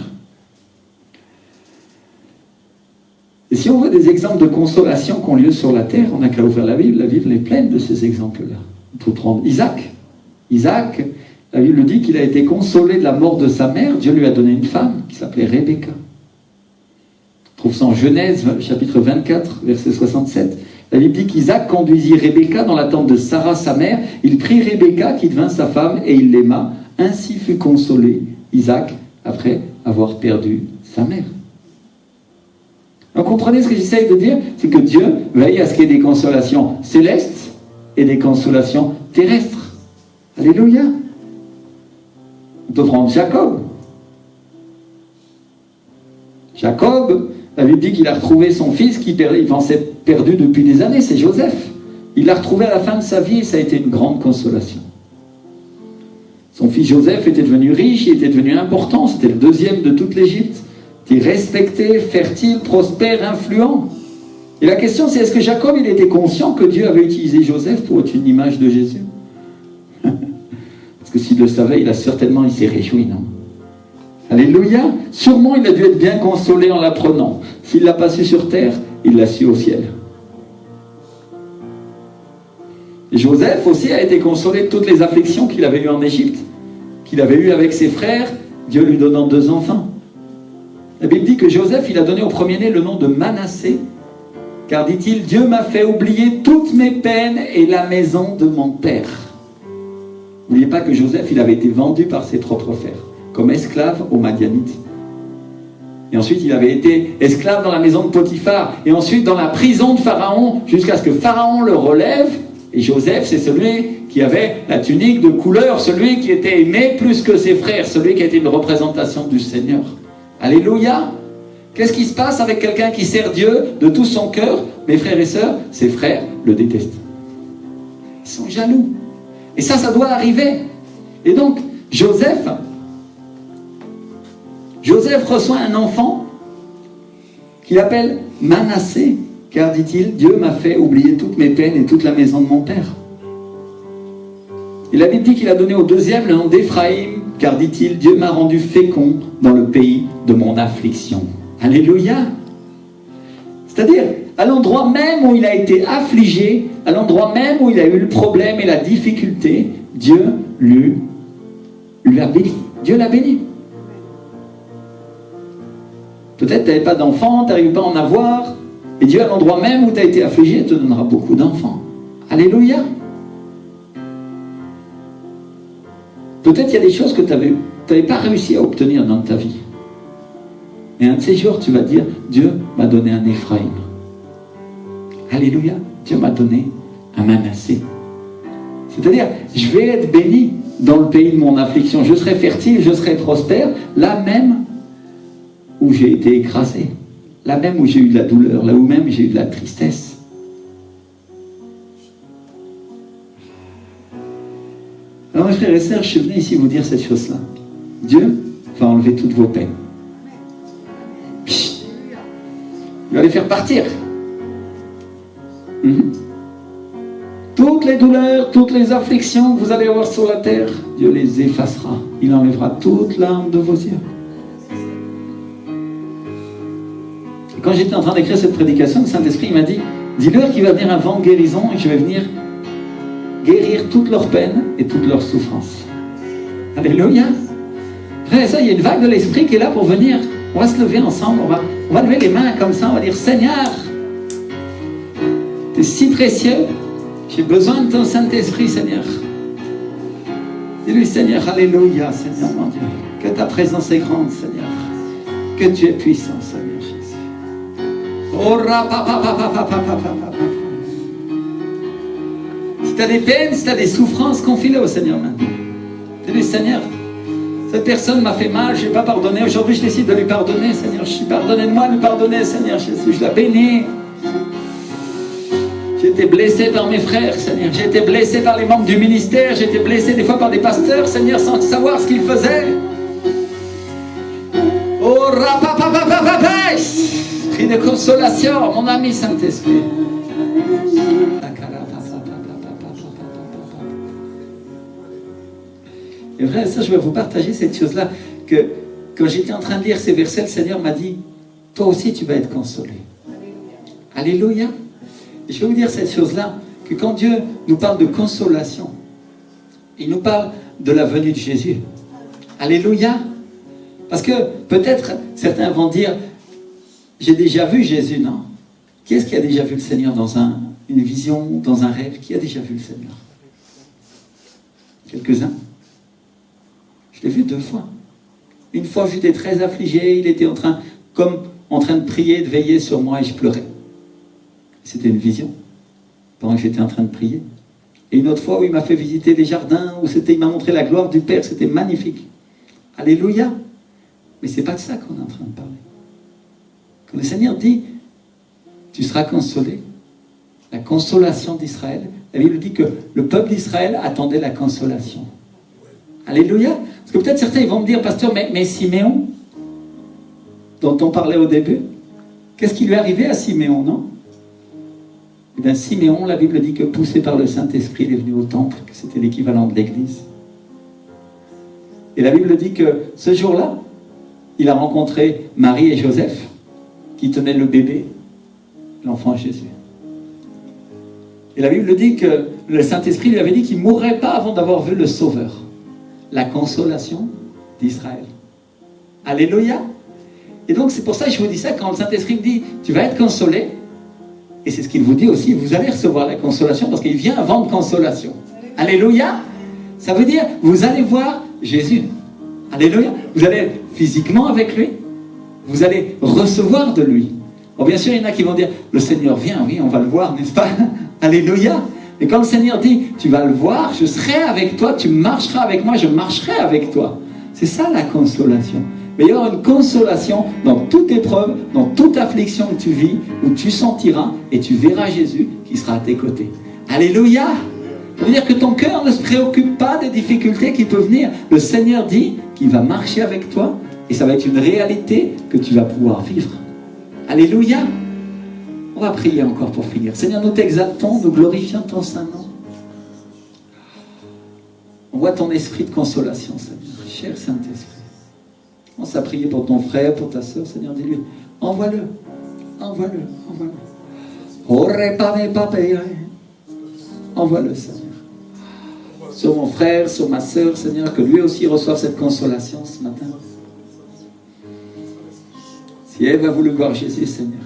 Et si on veut des exemples de consolation qui ont lieu sur la terre, on n'a qu'à ouvrir la Bible est pleine de ces exemples-là. Il faut prendre Isaac. Isaac, la Bible dit qu'il a été consolé de la mort de sa mère. Dieu lui a donné une femme qui s'appelait Rebecca. On trouve ça en Genèse, chapitre 24, verset 67. La Bible dit qu'Isaac conduisit Rebecca dans la tente de Sarah, sa mère. Il prit Rebecca, qui devint sa femme, et il l'aima. Ainsi fut consolé Isaac après avoir perdu sa mère. Donc comprenez ce que j'essaye de dire, c'est que Dieu veille à ce qu'il y ait des consolations célestes et des consolations terrestres. Alléluia. On peut prendre Jacob. Jacob, la Bible dit qu'il a retrouvé son fils il pensait perdu depuis des années, c'est Joseph. Il l'a retrouvé à la fin de sa vie et ça a été une grande consolation. Son fils Joseph était devenu riche, il était devenu important, c'était le deuxième de toute l'Égypte. Il était respecté, fertile, prospère, influent. Et la question c'est, est-ce que Jacob il était conscient que Dieu avait utilisé Joseph pour être une image de Jésus? Parce que s'il le savait, il s'est réjoui, non? Alléluia. Sûrement il a dû être bien consolé en l'apprenant. S'il ne l'a pas su sur terre, il l'a su au ciel. Et Joseph aussi a été consolé de toutes les afflictions qu'il avait eues en Égypte, qu'il avait eues avec ses frères, Dieu lui donnant 2 enfants. La Bible dit que Joseph, il a donné au premier-né le nom de Manassé, car dit-il, Dieu m'a fait oublier toutes mes peines et la maison de mon père. N'oubliez pas que Joseph, il avait été vendu par ses propres frères, comme esclave aux Madianites. Et ensuite, il avait été esclave dans la maison de Potiphar, et ensuite dans la prison de Pharaon, jusqu'à ce que Pharaon le relève. Et Joseph, c'est celui qui avait la tunique de couleur, celui qui était aimé plus que ses frères, celui qui était une représentation du Seigneur. Alléluia. Qu'est-ce qui se passe avec quelqu'un qui sert Dieu de tout son cœur? Mes frères et sœurs, ses frères le détestent. Ils sont jaloux. Et ça doit arriver. Et donc, Joseph reçoit un enfant qu'il appelle Manassé, car, dit-il, Dieu m'a fait oublier toutes mes peines et toute la maison de mon père. Et la Bible dit qu'il a donné au deuxième le nom d'Éphraïm, car, dit-il, Dieu m'a rendu fécond dans le pays de mon affliction. Alléluia. C'est-à-dire, à l'endroit même où il a été affligé, à l'endroit même où il a eu le problème et la difficulté, Dieu lui a béni. Dieu l'a béni. Peut-être tu n'avais pas d'enfant, tu n'arrives pas à en avoir, et Dieu, à l'endroit même où tu as été affligé, te donnera beaucoup d'enfants. Alléluia. Peut-être il y a des choses que tu n'avais pas réussi à obtenir dans ta vie. Et un de ces jours, tu vas dire, Dieu m'a donné un Éphraïm. Alléluia. Dieu m'a donné un Manassé. C'est-à-dire, je vais être béni dans le pays de mon affliction. Je serai fertile, je serai prospère, là même où j'ai été écrasé. Là même où j'ai eu de la douleur, là où même j'ai eu de la tristesse. Alors mes frères et sœurs, je suis venu ici vous dire cette chose-là. Dieu va enlever toutes vos peines. Il va les faire partir. Toutes les douleurs, toutes les afflictions que vous allez avoir sur la terre, Dieu les effacera. Il enlèvera toute larme de vos yeux. Et quand j'étais en train d'écrire cette prédication, le Saint-Esprit m'a dit, dis-leur qu'il va venir un vent de guérison et que je vais venir guérir toutes leurs peines et toutes leurs souffrances. Alléluia. Frère, ça, il y a une vague de l'Esprit qui est là pour venir. On va se lever ensemble, on va lever les mains comme ça, on va dire, Seigneur, tu es si précieux, j'ai besoin de ton Saint-Esprit, Seigneur. Dis-lui, Seigneur, alléluia, Seigneur mon Dieu, que ta présence est grande, Seigneur, que tu es puissant, Seigneur Jésus. Oh, si tu as des peines, si tu as des souffrances, confie-les au Seigneur maintenant. Dis-lui, Seigneur, cette personne m'a fait mal, je n'ai pas pardonné. Aujourd'hui, je décide de lui pardonner, Seigneur. Pardonnez-moi de lui pardonner, Seigneur Jésus. Je la bénis. J'ai été blessé par mes frères, Seigneur. J'ai été blessé par les membres du ministère. J'ai été blessé des fois par des pasteurs, Seigneur, sans savoir ce qu'ils faisaient. Oh, rapapapapapapapais! Cri de consolation, mon ami Saint-Esprit. Et vrai, ça, je vais vous partager cette chose-là, que quand j'étais en train de lire ces versets, le Seigneur m'a dit, toi aussi tu vas être consolé. Alléluia. Et je vais vous dire cette chose-là, que quand Dieu nous parle de consolation, il nous parle de la venue de Jésus. Alléluia. Parce que peut-être certains vont dire, j'ai déjà vu Jésus, non? Qui est-ce qui a déjà vu le Seigneur dans une vision, dans un rêve? Qui a déjà vu le Seigneur? Quelques-uns. Je l'ai vu 2 fois. Une fois, j'étais très affligé, il était en train de prier, de veiller sur moi et je pleurais. C'était une vision, pendant que j'étais en train de prier. Et une autre fois où il m'a fait visiter les jardins, où il m'a montré la gloire du Père, c'était magnifique. Alléluia. Mais c'est pas de ça qu'on est en train de parler. Quand le Seigneur dit, tu seras consolé, la consolation d'Israël, la Bible dit que le peuple d'Israël attendait la consolation. Alléluia. Parce que peut-être certains ils vont me dire, pasteur, mais Siméon, dont on parlait au début, qu'est-ce qui lui est arrivé à Siméon, non? Eh bien, Siméon, la Bible dit que poussé par le Saint-Esprit, il est venu au temple, que c'était l'équivalent de l'Église. Et la Bible dit que ce jour-là, il a rencontré Marie et Joseph, qui tenaient le bébé, l'enfant Jésus. Et la Bible dit que le Saint-Esprit lui avait dit qu'il ne mourrait pas avant d'avoir vu le Sauveur, la consolation d'Israël. Alléluia. Et donc c'est pour ça que je vous dis ça, quand le Saint-Esprit me dit, tu vas être consolé, et c'est ce qu'il vous dit aussi, vous allez recevoir la consolation, parce qu'il vient avant de consolation. Alléluia. Ça veut dire, vous allez voir Jésus. Alléluia. Vous allez être physiquement avec lui, vous allez recevoir de lui. Bon, bien sûr, il y en a qui vont dire, le Seigneur vient, oui, on va le voir, n'est-ce pas? Alléluia. Et quand le Seigneur dit, tu vas le voir, je serai avec toi, tu marcheras avec moi, je marcherai avec toi. C'est ça la consolation. Mais il y aura une consolation dans toute épreuve, dans toute affliction que tu vis, où tu sentiras et tu verras Jésus qui sera à tes côtés. Alléluia. Ça veut dire que ton cœur ne se préoccupe pas des difficultés qui peuvent venir. Le Seigneur dit qu'il va marcher avec toi et ça va être une réalité que tu vas pouvoir vivre. Alléluia. On va prier encore pour finir. Seigneur, nous t'exaltons, nous glorifions ton Saint-Nom. On voit ton esprit de consolation, Seigneur. Cher Saint-Esprit. On s'est prié pour ton frère, pour ta soeur, Seigneur, dis-lui, envoie-le, envoie-le, envoie-le. Envoie-le, Seigneur. Sur mon frère, sur ma soeur, Seigneur, que lui aussi reçoive cette consolation ce matin. Si Ève a voulu voir Jésus, Seigneur,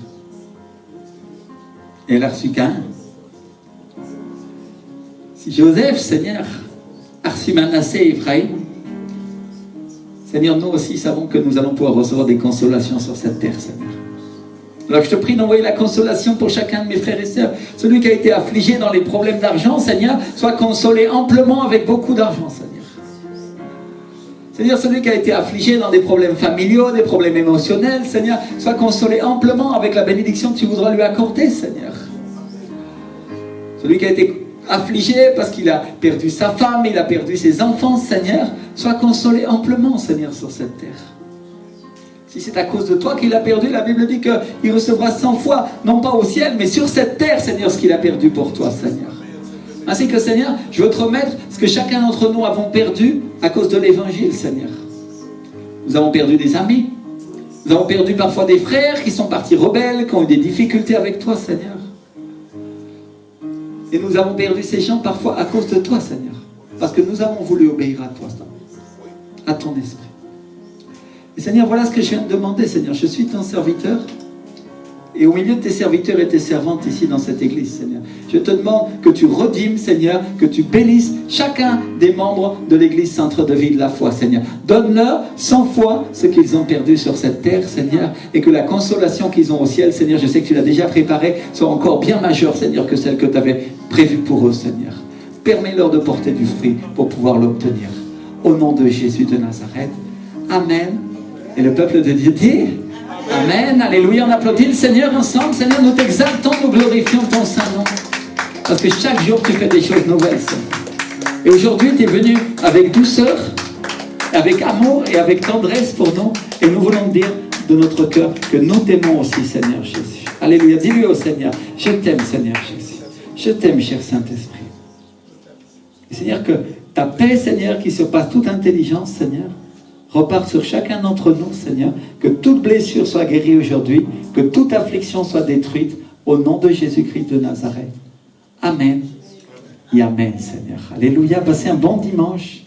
et elle a reçu qu'un. Si Joseph, Seigneur, a reçu Manassé et Ephraïm, Seigneur, nous aussi savons que nous allons pouvoir recevoir des consolations sur cette terre, Seigneur. Alors je te prie d'envoyer la consolation pour chacun de mes frères et sœurs. Celui qui a été affligé dans les problèmes d'argent, Seigneur, soit consolé amplement avec beaucoup d'argent, Seigneur. Seigneur, celui qui a été affligé dans des problèmes familiaux, des problèmes émotionnels, Seigneur, soit consolé amplement avec la bénédiction que tu voudras lui accorder, Seigneur. Celui qui a été affligé parce qu'il a perdu sa femme, il a perdu ses enfants, Seigneur, sois consolé amplement, Seigneur, sur cette terre. Si c'est à cause de toi qu'il a perdu, la Bible dit qu'il recevra 100 fois, non pas au ciel, mais sur cette terre, Seigneur, ce qu'il a perdu pour toi, Seigneur. Ainsi que, Seigneur, je veux te remettre ce que chacun d'entre nous avons perdu à cause de l'évangile, Seigneur. Nous avons perdu des amis, nous avons perdu parfois des frères qui sont partis rebelles, qui ont eu des difficultés avec toi, Seigneur. Et nous avons perdu ces gens parfois à cause de toi, Seigneur. Parce que nous avons voulu obéir à toi, à ton esprit. Et Seigneur, voilà ce que je viens de demander, Seigneur. Je suis ton serviteur. Et au milieu de tes serviteurs et tes servantes ici dans cette église, Seigneur, je te demande que tu redimes, Seigneur, que tu bénisses chacun des membres de l'église Centre de Vie de la Foi, Seigneur. Donne-leur 100 fois ce qu'ils ont perdu sur cette terre, Seigneur, et que la consolation qu'ils ont au ciel, Seigneur, je sais que tu l'as déjà préparée, soit encore bien majeure, Seigneur, que celle que tu avais prévue pour eux, Seigneur. Permets-leur de porter du fruit pour pouvoir l'obtenir. Au nom de Jésus de Nazareth. Amen. Et le peuple de Dieu dit Amen, alléluia, on applaudit le Seigneur ensemble. Seigneur, nous t'exaltons, nous glorifions ton Saint-Nom. Parce que chaque jour, tu fais des choses nouvelles, Seigneur. Et aujourd'hui, tu es venu avec douceur, avec amour et avec tendresse pour nous. Et nous voulons dire de notre cœur que nous t'aimons aussi, Seigneur Jésus. Alléluia, dis-lui au Seigneur, je t'aime, Seigneur Jésus. Je t'aime, cher Saint-Esprit. Et Seigneur, que ta paix, Seigneur, qui surpasse toute intelligence, Seigneur, reparte sur chacun d'entre nous, Seigneur, que toute blessure soit guérie aujourd'hui, que toute affliction soit détruite, Au nom de Jésus-Christ de Nazareth. Amen. Et Amen, Seigneur. Alléluia. Passez un bon dimanche.